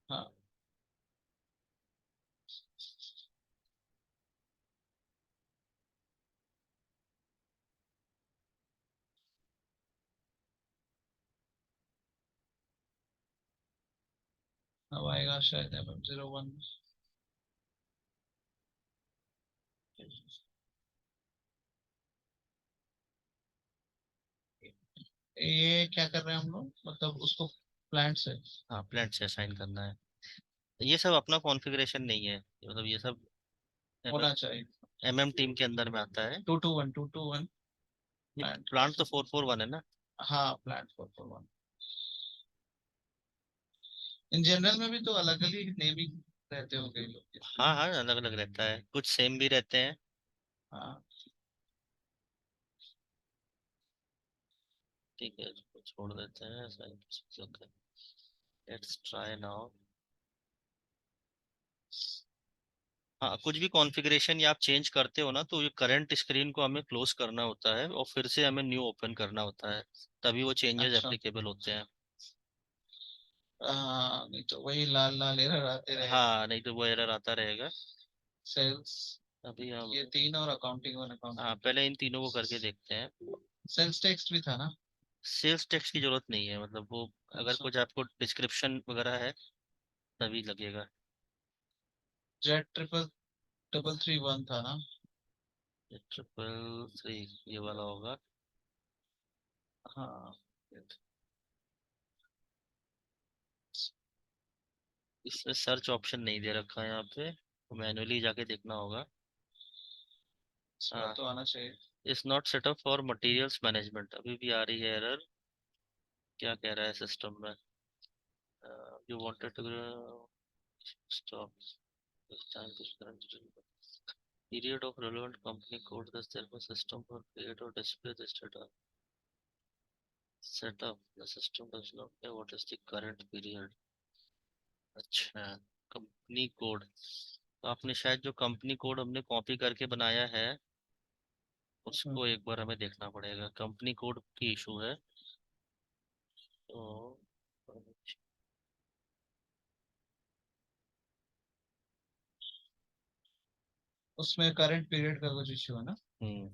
Speaker 1: हाँ, अब आएगा शायद MM01। ये क्या कर रहे हैं हम लोग, मतलब उसको प्लांट से
Speaker 2: हाँ, प्लेट से असाइन करना है। ये सब अपना कॉन्फ़िगरेशन नहीं है, मतलब ये सब
Speaker 1: होना चाहिए।
Speaker 2: एमएम टीम के अंदर में आता है।
Speaker 1: 221
Speaker 2: ये
Speaker 1: प्लांट।
Speaker 2: प्लांट तो 441 है ना?
Speaker 1: हाँ, प्लांट 441। इन जनरल में भी तो अलग अलग ही नेमिंग रहते होंगे ये लोग।
Speaker 2: हाँ हाँ, अलग अलग रहता है, कुछ सेम भी रहते हैं।
Speaker 1: हाँ,
Speaker 2: ठीक है, इसको छोड़ देते हैं। Let's try now. हाँ, कुछ भी कॉन्फ़िगरेशन या आप चेंज करते हो ना, तो ये करंट स्क्रीन को हमें क्लोज करना होता है और फिर से हमें न्यू ओपन करना होता है, तभी वो चेंजेस
Speaker 1: अच्छा।
Speaker 2: एप्लीकेबल होते हैं।
Speaker 1: हाँ, नहीं तो वही लाल लाल एरर आते रहेगा।
Speaker 2: हाँ, नहीं तो वो एरर आता रहेगा।
Speaker 1: सेल्स,
Speaker 2: अभी हम,
Speaker 1: ये तीन, और अकाउंटिंग वन
Speaker 2: हाँ,
Speaker 1: अकाउंटिंग।
Speaker 2: पहले इन तीनों को करके देखते हैं।
Speaker 1: सेल्स टेक्स्ट भी था ना?
Speaker 2: सेल्स टैक्स की जरूरत नहीं है, मतलब वो अगर
Speaker 1: अच्छा।
Speaker 2: कुछ आपको डिस्क्रिप्शन वगैरह है तभी लगेगा।
Speaker 1: Z333 1 था ना?
Speaker 2: 333 ये वाला होगा।
Speaker 1: हाँ।
Speaker 2: इसमें सर्च ऑप्शन नहीं दे रखा है यहाँ पे, मैनुअली जाके देखना होगा।
Speaker 1: इस बार
Speaker 2: हाँ,
Speaker 1: तो आना चाहिए।
Speaker 2: Is not set up for materials management, अभी भी आ रही है एरर। क्या कह रहा है सिस्टम में? You wanted to stop period of relevant company code, thus there was system for create or display this data. Setup, the system does not know what is the current period. अच्छा, कंपनी कोड, तो आपने शायद जो कंपनी कोड हमने कॉपी करके बनाया है उसको एक बार हमें देखना पड़ेगा, कंपनी कोड की इशू है। तो
Speaker 1: उसमें करंट पीरियड का कुछ इश्यू है ना?
Speaker 2: हम्म,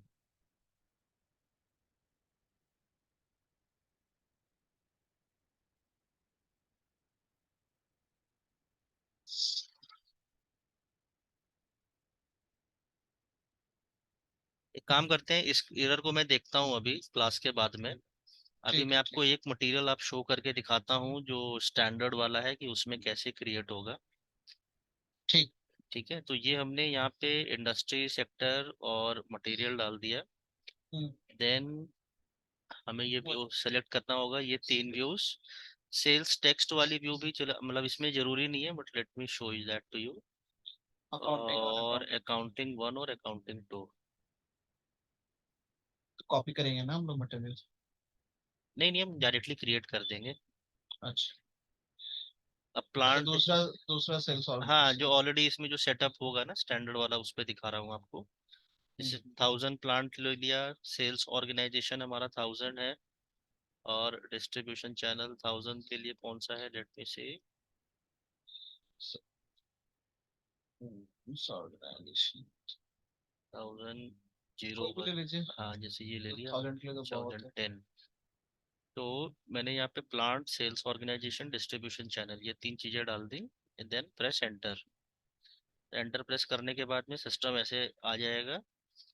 Speaker 2: एक काम करते हैं, इस एरर को मैं देखता हूँ अभी क्लास के बाद में। अभी
Speaker 1: ठीक
Speaker 2: मैं
Speaker 1: है, ठीक।
Speaker 2: आपको एक मटेरियल आप शो करके दिखाता हूँ जो स्टैंडर्ड वाला है कि उसमें कैसे क्रिएट होगा।
Speaker 1: ठीक।
Speaker 2: ठीक है, तो ये हमने यहाँ पे इंडस्ट्री सेक्टर और मटेरियल डाल दिया।
Speaker 1: हम्म।
Speaker 2: देन हमें ये व्यू सेलेक्ट करना होगा, ये तीन व्यूज। सेल्स टेक्स्ट वाली व्यू भी चला, मतलब इसमें जरूरी नहीं है, but let me show you that to you.
Speaker 1: Accounting और
Speaker 2: और
Speaker 1: अकाउंटिंग
Speaker 2: अकाउंटिंग वन और अकाउंटिंग टू।
Speaker 1: कॉपी करेंगे ना हम लोग मटेरियल?
Speaker 2: नहीं नहीं, हम डायरेक्टली क्रिएट कर देंगे।
Speaker 1: अच्छा।
Speaker 2: अब
Speaker 1: अच्छा,
Speaker 2: प्लांट,
Speaker 1: दूसरा दूसरा सेल्स
Speaker 2: हाँ जो
Speaker 1: ऑर्गेनाइजेशन।
Speaker 2: ऑलरेडी इसमें जो सेटअप होगा ना स्टैंडर्ड वाला, उस पर दिखा रहा हूँ आपको। जैसे 1000 प्लांट ले लिया, सेल्स ऑर्गेनाइजेशन हमारा 1000 है, और डिस्ट्रीब्यूशन चैनल 1000 के लिए कौन सा है, लेट मी से
Speaker 1: ऑर्गेनाइजेशन
Speaker 2: 1000 जीरो
Speaker 1: कोई भी ले
Speaker 2: 1।
Speaker 1: लीजिए।
Speaker 2: हाँ, जैसे ये ले लिया,
Speaker 1: 1000 के लिए तो बहुत है।
Speaker 2: 1010। तो मैंने यहाँ पे plant, sales organisation, distribution channel, ये तीन चीजें डाल दी। Then press enter. Enter press करने के बाद में सिस्टम ऐसे आ जाएगा,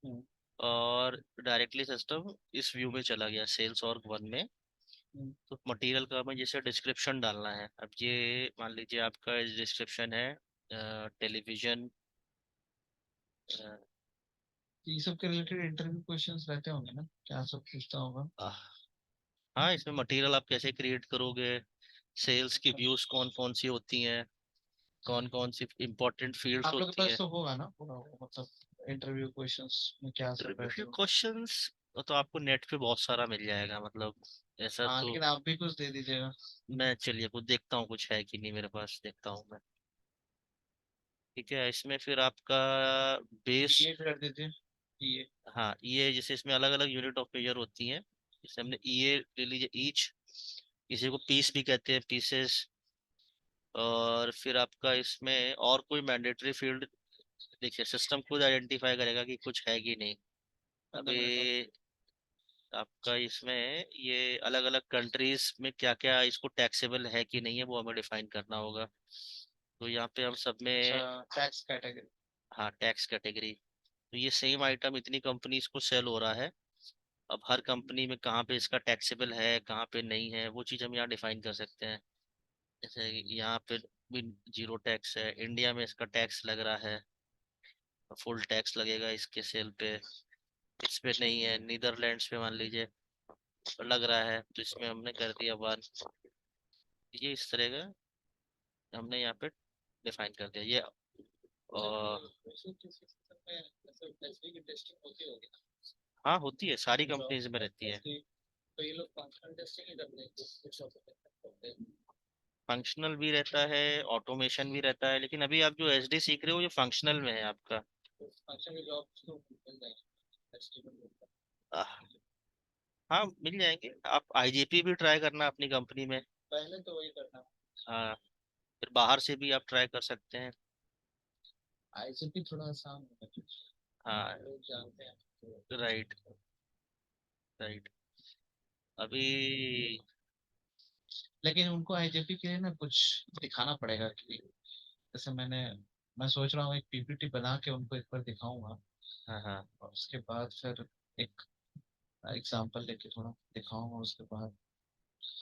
Speaker 1: हम्म,
Speaker 2: और डायरेक्टली सिस्टम इस व्यू में चला गया, सेल्स ऑर्ग वन में।
Speaker 1: हम्म।
Speaker 2: तो मटेरियल का हमें जैसे डिस्क्रिप्शन डालना है, अब ये मान लीजिए आपका डिस्क्रिप्शन है टेलीविजन।
Speaker 1: ये सब के रिलेटेड इंटरव्यू क्वेश्चंस रहते होंगे ना, क्या सब पूछता होगा?
Speaker 2: हाँ, इसमें मटेरियल आप कैसे क्रिएट करोगे, सेल्स की व्यूज कौन कौन सी होती हैं, कौन कौन सी इंपॉर्टेंट फील्ड्स
Speaker 1: आप लोग के
Speaker 2: होती
Speaker 1: पास
Speaker 2: है।
Speaker 1: तो होगा ना पूरा वो, मतलब इंटरव्यू क्वेश्चंस में क्या सब रहते
Speaker 2: रिव्यू
Speaker 1: हो?
Speaker 2: क्वेश्चंस तो आपको नेट पे बहुत सारा मिल जाएगा, मतलब ऐसा
Speaker 1: हाँ,
Speaker 2: तो।
Speaker 1: लेकिन आप भी कुछ दे दीजिएगा।
Speaker 2: मैं चलिए कुछ देखता हूँ, कुछ है कि नहीं मेरे पास, देखता हूँ मैं। ठीक है, इसमें फिर आपका बेस।
Speaker 1: ये कर दीजिए। ये।
Speaker 2: हाँ, ये जैसे इसमें अलग अलग यूनिट ऑफ मेजर होती हैं, जैसे हमने ये ले लीजिए ईच, किसी को पीस भी कहते हैं, पीसेस। और फिर आपका इसमें और कोई मैंडेटरी फील्ड, देखिए सिस्टम खुद आइडेंटिफाई करेगा कि कुछ है कि नहीं।
Speaker 1: मतलब
Speaker 2: अभी
Speaker 1: मेरे पास।
Speaker 2: आपका इसमें ये अलग अलग कंट्रीज में क्या क्या इसको टैक्सेबल है कि नहीं है, वो हमें डिफाइन करना होगा। तो यहाँ पे हम सब
Speaker 1: अच्छा,
Speaker 2: में,
Speaker 1: टैक्स कैटेगरी।
Speaker 2: हाँ टैक्स कैटेगरी। तो ये सेम आइटम इतनी कंपनीज को सेल हो रहा है, अब हर कंपनी में कहाँ पे इसका टैक्सेबल है कहाँ पे नहीं है, वो चीज़ हम यहाँ डिफाइन कर सकते हैं। जैसे यहाँ पे भी जीरो टैक्स है, इंडिया में इसका टैक्स लग रहा है, फुल टैक्स लगेगा इसके सेल पे। इस पे नहीं है, नीदरलैंड्स पे मान लीजिए लग रहा है, तो इसमें हमने कर दिया वन। ये इस तरह का हमने यहाँ पे डिफाइन कर दिया ये। और हाँ होती है, सारी कंपनीज में रहती है।
Speaker 1: तो ये लोग फंक्शनल टेस्टिंग ही करते हैं कुछ ऑफ।
Speaker 2: फंक्शनल भी रहता है, ऑटोमेशन भी रहता है, लेकिन अभी आप जो एसडी सीख रहे हो ये फंक्शनल में है आपका।
Speaker 1: फंक्शन में जॉब तो मिल जाएगी।
Speaker 2: आह, हाँ मिल जाएंगे, आप आईजीपी भी ट्राई करना अपनी कंपनी में।
Speaker 1: पहले तो वही करना।
Speaker 2: हाँ, फिर बाहर से भी आप ट्राई कर सकते हैं।
Speaker 1: आईसीपी थोड़ा आसान होता है,
Speaker 2: हाँ,
Speaker 1: लोग जानते हैं तो।
Speaker 2: Right right. अभी
Speaker 1: लेकिन उनको आईजेपी के लिए ना कुछ दिखाना पड़ेगा कि जैसे मैं सोच रहा हूँ एक पीपीटी बना के उनको एक बार दिखाऊंगा,
Speaker 2: हाँ हाँ,
Speaker 1: और उसके बाद फिर एक एग्जांपल लेके थोड़ा दिखाऊंगा उसके बाद।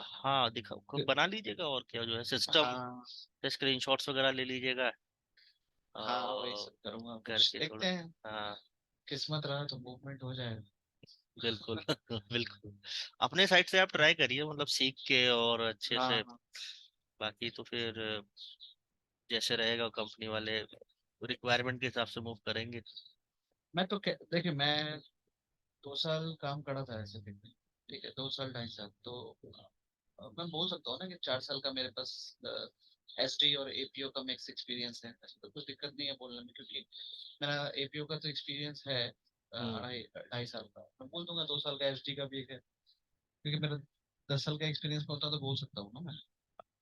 Speaker 2: हाँ दिखा बना लीजिएगा, और क्या जो है सिस्टम
Speaker 1: हाँ
Speaker 2: पे स्क्रीनशॉट्स वगैरह ले लीजिएगा
Speaker 1: हाँ, वही
Speaker 2: और
Speaker 1: सब करूंगा, कुछ
Speaker 2: करके थोड़ा।
Speaker 1: देखते हैं,
Speaker 2: हाँ
Speaker 1: किस्मत रहा तो मूवमेंट हो जाएगा।
Speaker 2: बिल्कुल बिल्कुल। अपने साइड से आप ट्राई करिए, मतलब सीख के और अच्छे
Speaker 1: हाँ
Speaker 2: से।
Speaker 1: हाँ।
Speaker 2: बाकी तो फिर जैसे रहेगा कंपनी वाले रिक्वायरमेंट के हिसाब से मूव करेंगे।
Speaker 1: मैं तो देखिए, मैं 2 साल काम करा था ऐसे भी, ठीक है, 2 साल 2.5 साल तो मैं बोल सकता हूँ ना कि 4 साल का मेरे पास एसडी और एपीओ का मिक्स एक्सपीरियंस है, ऐसे तो कुछ दिक्कत नहीं है बोलने में, क्योंकि मेरा एपीओ का तो एक्सपीरियंस है
Speaker 2: हम्म।
Speaker 1: 2.5 साल का, मैं बोल दूंगा 2 साल का एसडी का भी है, क्योंकि मेरा 10 साल का एक्सपीरियंस होता तो बोल सकता हूँ ना मैं।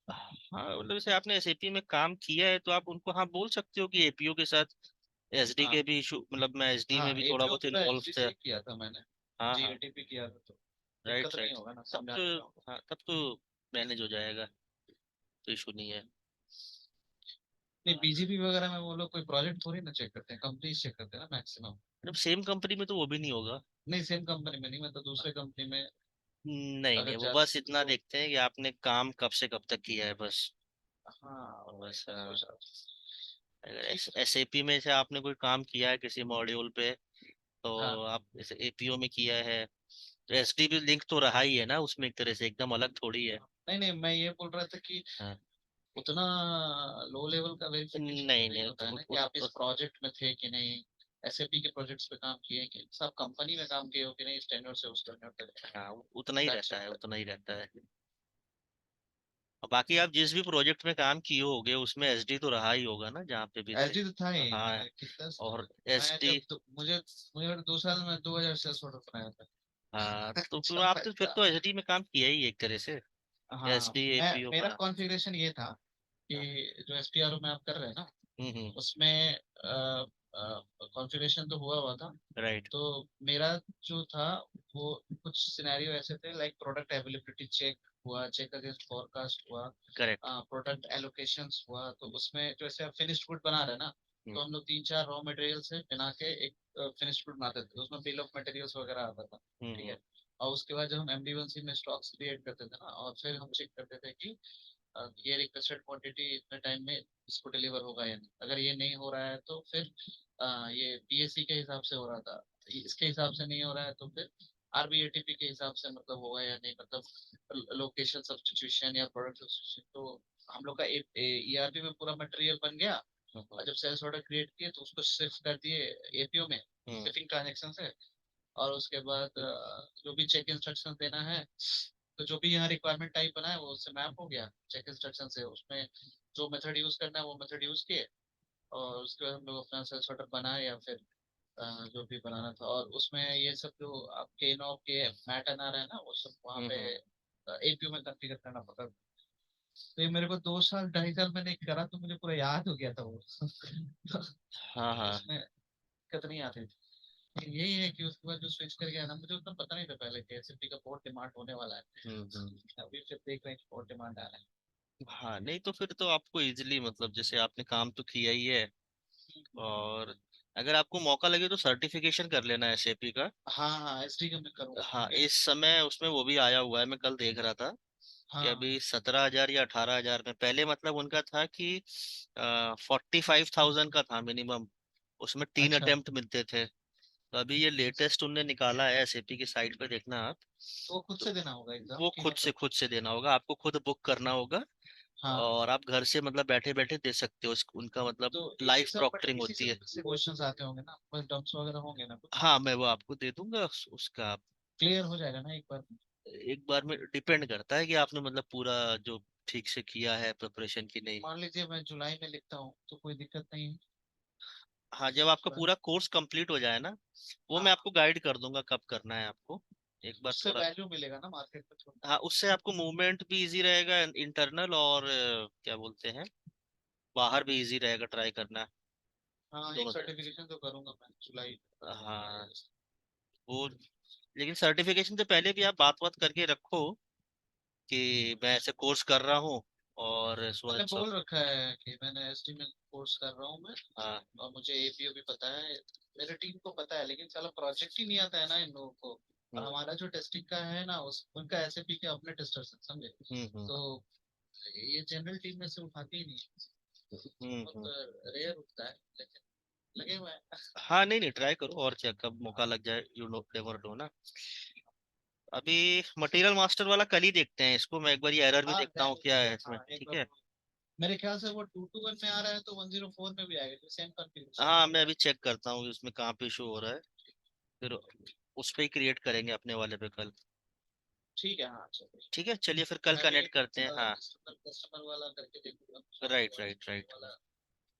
Speaker 2: हाँ मतलब जैसे आपने एसएपी में काम किया है तो आप उनको हाँ बोल सकते हो कि एपीओ के साथ एसडी
Speaker 1: हाँ
Speaker 2: के भी इशू, मतलब मैं एसडी
Speaker 1: हाँ,
Speaker 2: में भी थोड़ा
Speaker 1: एपीओ
Speaker 2: बहुत
Speaker 1: पूरा
Speaker 2: इन्वॉल्व
Speaker 1: एसडी से
Speaker 2: थे।
Speaker 1: ही किया था मैंने,
Speaker 2: हाँ हाँ।
Speaker 1: जीएटीपी किया था, तो
Speaker 2: राइट
Speaker 1: दिक्कत नहीं
Speaker 2: राइट।
Speaker 1: होगा ना
Speaker 2: तब तो,
Speaker 1: समझाने में।
Speaker 2: हाँ तब तो मैनेज हो जाएगा, तो इशू नहीं है।
Speaker 1: नहीं, बीजीपी वगैरह में वो लोग कोई प्रोजेक्ट थोड़ी ना चेक करते हैं, कंपनी चेक करते हैं ना मैक्सिमम।
Speaker 2: जब सेम कंपनी में तो वो भी नहीं होगा।
Speaker 1: नहीं, सेम कंपनी में नहीं, मैं तो दूसरे कंपनी में
Speaker 2: नहीं नहीं,
Speaker 1: अगर
Speaker 2: वो
Speaker 1: जा
Speaker 2: बस इतना
Speaker 1: तो।
Speaker 2: देखते हैं कि आपने काम कब से कब तक किया है बस।
Speaker 1: हाँ वही
Speaker 2: बस
Speaker 1: मैं
Speaker 2: हाँ।
Speaker 1: सोच रहा था।
Speaker 2: अगर
Speaker 1: ठीक है।
Speaker 2: एसएपी में से आपने कोई काम किया है किसी मॉड्यूल पे, तो
Speaker 1: हाँ
Speaker 2: आप जैसे एपीओ में किया है तो एसडी भी लिंक तो रहा ही है ना उसमें, एक तरह से एकदम अलग थोड़ी है।
Speaker 1: नहीं नहीं, मैं ये बोल रहा था कि
Speaker 2: हाँ।
Speaker 1: उतना लो लेवल का वेरिफिकेशन तो
Speaker 2: नहीं
Speaker 1: नहीं
Speaker 2: नहीं
Speaker 1: होता है ना कि आप इस प्रोजेक्ट में थे कि नहीं, एसएपी के प्रोजेक्ट्स पे काम किए कि सब कंपनी में काम किए हो कि नहीं, स्टैंडर्ड से उस स्टैंडर्ड तक।
Speaker 2: हाँ उतना ही
Speaker 1: दैट्स
Speaker 2: रहता है,
Speaker 1: इट।
Speaker 2: उतना ही रहता है। और बाकी आप जिस भी प्रोजेक्ट में काम किए होगे उसमें एसडी तो रहा ही होगा ना जहाँ पे भी थे।
Speaker 1: एसडी तो था ही,
Speaker 2: हाँ।
Speaker 1: मैंने कितना,
Speaker 2: और
Speaker 1: मैं
Speaker 2: एसडी।
Speaker 1: जब मुझे मुझे 2 साल में 2000 सेल्स ऑर्डर बनाया था।
Speaker 2: हाँ तो फिर
Speaker 1: जब
Speaker 2: आप
Speaker 1: मैं
Speaker 2: तो फिर
Speaker 1: था।
Speaker 2: तो एसडी में काम किया ही एक तरह से।
Speaker 1: हाँ,
Speaker 2: एसडी
Speaker 1: मैं
Speaker 2: एपीओ
Speaker 1: मेरा
Speaker 2: हाँ।
Speaker 1: कॉन्फ़िगरेशन ये था
Speaker 2: हाँ।
Speaker 1: कि जो एसपीआरओ में आप कर रहे हैं ना,
Speaker 2: हम्म।
Speaker 1: उसमें कॉन्फ़िगरेशन तो हुआ हुआ था।
Speaker 2: राइट।
Speaker 1: तो मेरा जो था वो कुछ सिनेरियो ऐसे थे, लाइक प्रोडक्ट अवेलेबिलिटी चेक हुआ, चेक अगेंस्ट फोरकास्ट हुआ,
Speaker 2: करेक्ट।
Speaker 1: प्रोडक्ट एलोकेशंस हुआ, तो उसमें जैसे आप फिनिश्ड गुड बना रहे हैं ना,
Speaker 2: हम्म
Speaker 1: तो हम लोग 3-4 रॉ मटेरियल से बना के एक फिनिश्ड गुड बनाते थे, उसमें बिल ऑफ मटेरियल्स वगैरह आता था। ठीक
Speaker 2: हम्म।
Speaker 1: है। और उसके बाद जब हम MD1C में स्टॉक्स क्रिएट करते थे ना, और फिर हम चेक करते थे कि ये रिक्वेस्टेड क्वांटिटी इतने टाइम में इसको डिलीवर होगा या नहीं, अगर ये नहीं हो रहा है तो फिर ये पीएससी के हिसाब से हो रहा था, इसके हिसाब से नहीं हो रहा है तो फिर आरबीएटीपी के हिसाब से मतलब होगा या नहीं, मतलब लोकेशन सब्स्टिट्यूशन या प्रोडक्ट सब्स्टिट्यूशन। तो हम लोग का ईआरपी में पूरा मटेरियल बन गया, और जब सेल्स ऑर्डर क्रिएट किए तो उसको शिफ्ट कर दिए एपीओ में,
Speaker 2: हम्म।
Speaker 1: शिपिंग ट्रांजेक्शन से। और उसके बाद जो भी चेक इंस्ट्रक्शन देना है, तो जो भी यहाँ रिक्वायरमेंट टाइप बना है वो उससे मैप हो गया चेक इंस्ट्रक्शन से, उसमें जो मेथड यूज करना है वो मेथड यूज किए, और उसके बाद हम लोग अपना सेल्स ऑर्डर बनाए, या फिर जो भी बनाना था, और उसमें ये सब जो आपके नो के मैट आ रहा है ना, वो सब वहाँ पे
Speaker 2: हम्म।
Speaker 1: एपीयू में कॉन्फ़िगर करना पड़ता। तो ये मेरे को 2 साल 2.5 साल मैंने करा, तो मुझे पूरा याद हो गया था वो
Speaker 2: हाँ हाँ।
Speaker 1: उसमें दिक्कत नहीं आती थी। लेकिन यही है कि उसके बाद जो स्विच कर गया ना, मुझे उतना पता नहीं था पहले कि एसएपी का बहुत डिमांड होने वाला है।
Speaker 2: हम्म।
Speaker 1: अभी फिर देख रहे हैं कि बहुत डिमांड आ रहा है।
Speaker 2: हाँ नहीं तो फिर तो आपको इजीली, मतलब जैसे आपने काम तो किया ही है, और अगर आपको मौका लगे तो सर्टिफिकेशन कर लेना एसएपी का।
Speaker 1: हाँ हाँ, एसडी का मैं करूँगा,
Speaker 2: हाँ
Speaker 1: ठीक है।
Speaker 2: इस समय उसमें वो भी आया हुआ है, मैं कल देख रहा था कि
Speaker 1: हाँ
Speaker 2: अभी 17,000 या 18,000 में, पहले मतलब उनका था कि 45,000 का था मिनिमम, उसमें 3
Speaker 1: अच्छा,
Speaker 2: अटेम्प्ट मिलते थे। तो अभी ये लेटेस्ट उनने निकाला है एसएपी की साइट पे देखना आप।
Speaker 1: तो वो खुद
Speaker 2: तो
Speaker 1: से देना होगा एग्जाम
Speaker 2: वो
Speaker 1: की
Speaker 2: खुद
Speaker 1: मतलब।
Speaker 2: से खुद से देना होगा, आपको खुद बुक करना होगा।
Speaker 1: हाँ,
Speaker 2: और आप घर से मतलब बैठे बैठे दे सकते हो, उनका मतलब
Speaker 1: तो इसी
Speaker 2: लाइव
Speaker 1: सब, बट
Speaker 2: प्रॉक्टरिंग
Speaker 1: इसी
Speaker 2: होती
Speaker 1: सब
Speaker 2: है।
Speaker 1: से क्वेश्चंस आते होंगे ना, बस डम्प्स वगैरह होंगे ना कुछ।
Speaker 2: हाँ मैं वो आपको दे दूंगा उसका।
Speaker 1: क्लियर हो जाएगा ना एक बार में?
Speaker 2: एक बार में डिपेंड करता है कि आपने मतलब पूरा जो ठीक से किया है प्रिपरेशन की नहीं।
Speaker 1: मान लीजिए मैं जुलाई में लिखता हूँ तो कोई दिक्कत नहीं है
Speaker 2: हाँ जब
Speaker 1: उस
Speaker 2: आपका
Speaker 1: पर।
Speaker 2: पूरा कोर्स कंप्लीट हो जाए ना, वो मैं
Speaker 1: हाँ,
Speaker 2: आपको गाइड कर दूंगा कब करना है आपको, एक बार
Speaker 1: उससे
Speaker 2: थोड़ा।
Speaker 1: वैल्यू मिलेगा ना मार्केट में थोड़ा।
Speaker 2: हाँ उससे आपको मूवमेंट भी इजी रहेगा इंटरनल, और क्या बोलते हैं, बाहर भी इजी रहेगा ट्राई करना,
Speaker 1: हाँ, एक
Speaker 2: दोनों तरह।
Speaker 1: सर्टिफिकेशन तो करूंगा मैं जुलाई, जुलाई
Speaker 2: हाँ
Speaker 1: अगस्त।
Speaker 2: वो, लेकिन सर्टिफिकेशन से पहले भी आप बात बात करके रखो कि मैं ऐसे कोर्स कर रहा हूँ और सो
Speaker 1: मैंने
Speaker 2: अच्छा।
Speaker 1: बोल रखा है कि मैंने एसडी में कोर्स कर रहा हूँ मैं,
Speaker 2: हाँ
Speaker 1: और मुझे एपीओ भी पता है, मेरे टीम को पता है, लेकिन साला प्रोजेक्ट ही नहीं आता है ना इन लोगों को। और हमारा जो टेस्टिंग का है ना, उस उनका एसएपी के अपने टेस्टर्स हैं, समझे।
Speaker 2: हम्म
Speaker 1: तो ये जनरल टीम में से उठाते ही नहीं है,
Speaker 2: हम्म।
Speaker 1: बहुत रेयर उठता है, लेकिन लगे हुए हैं।
Speaker 2: हाँ नहीं नहीं, ट्राई करो, और क्या, कब मौका लग जाए, यू नो नेवर नो ना। अभी मटेरियल मास्टर वाला कल ही देखते हैं इसको, मैं एक बार ये एरर भी
Speaker 1: हाँ
Speaker 2: देखता हूँ क्या है इसमें,
Speaker 1: हाँ, एक
Speaker 2: ठीक
Speaker 1: बार
Speaker 2: है।
Speaker 1: मेरे ख्याल से वो 221 में आ रहा है, तो 104 में भी आएगा, सेम कॉन्फ़िगरेशन
Speaker 2: हाँ
Speaker 1: है।
Speaker 2: मैं अभी चेक करता हूँ इसमें कहाँ पे इशू हो रहा है, फिर उस पे ही क्रिएट करेंगे अपने वाले पे कल।
Speaker 1: ठीक है, हाँ चलो।
Speaker 2: ठीक है, चलिए फिर कल
Speaker 1: मैं भी
Speaker 2: कनेक्ट करते हैं, हाँ।
Speaker 1: कस्टमर वाला करके देखूंगा शाम को,
Speaker 2: राइट
Speaker 1: और
Speaker 2: राइट राइट।
Speaker 1: वाला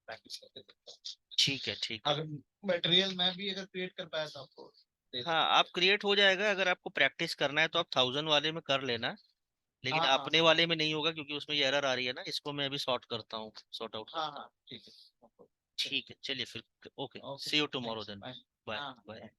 Speaker 1: प्रैक्टिस करके देखता हूँ।
Speaker 2: ठीक है ठीक है।
Speaker 1: अगर मटेरियल मैं भी अगर क्रिएट कर पाया तो आपको दे
Speaker 2: हाँ
Speaker 1: दूंगा।
Speaker 2: आप क्रिएट हो जाएगा, अगर आपको प्रैक्टिस करना है तो आप 1000 वाले में कर लेना, लेकिन
Speaker 1: हाँ हाँ
Speaker 2: अपने वाले में नहीं होगा क्योंकि उसमें ये एरर आ रही है ना, इसको मैं अभी सॉर्ट करता हूँ, सॉर्ट आउट
Speaker 1: हाँ
Speaker 2: करता हूँ।
Speaker 1: हाँ, ठीक है।
Speaker 2: ठीक है चलिए फिर, okay,
Speaker 1: okay,
Speaker 2: see you tomorrow
Speaker 1: thanks,
Speaker 2: then.
Speaker 1: Bye.
Speaker 2: Bye
Speaker 1: हाँ
Speaker 2: बाय।
Speaker 1: bye।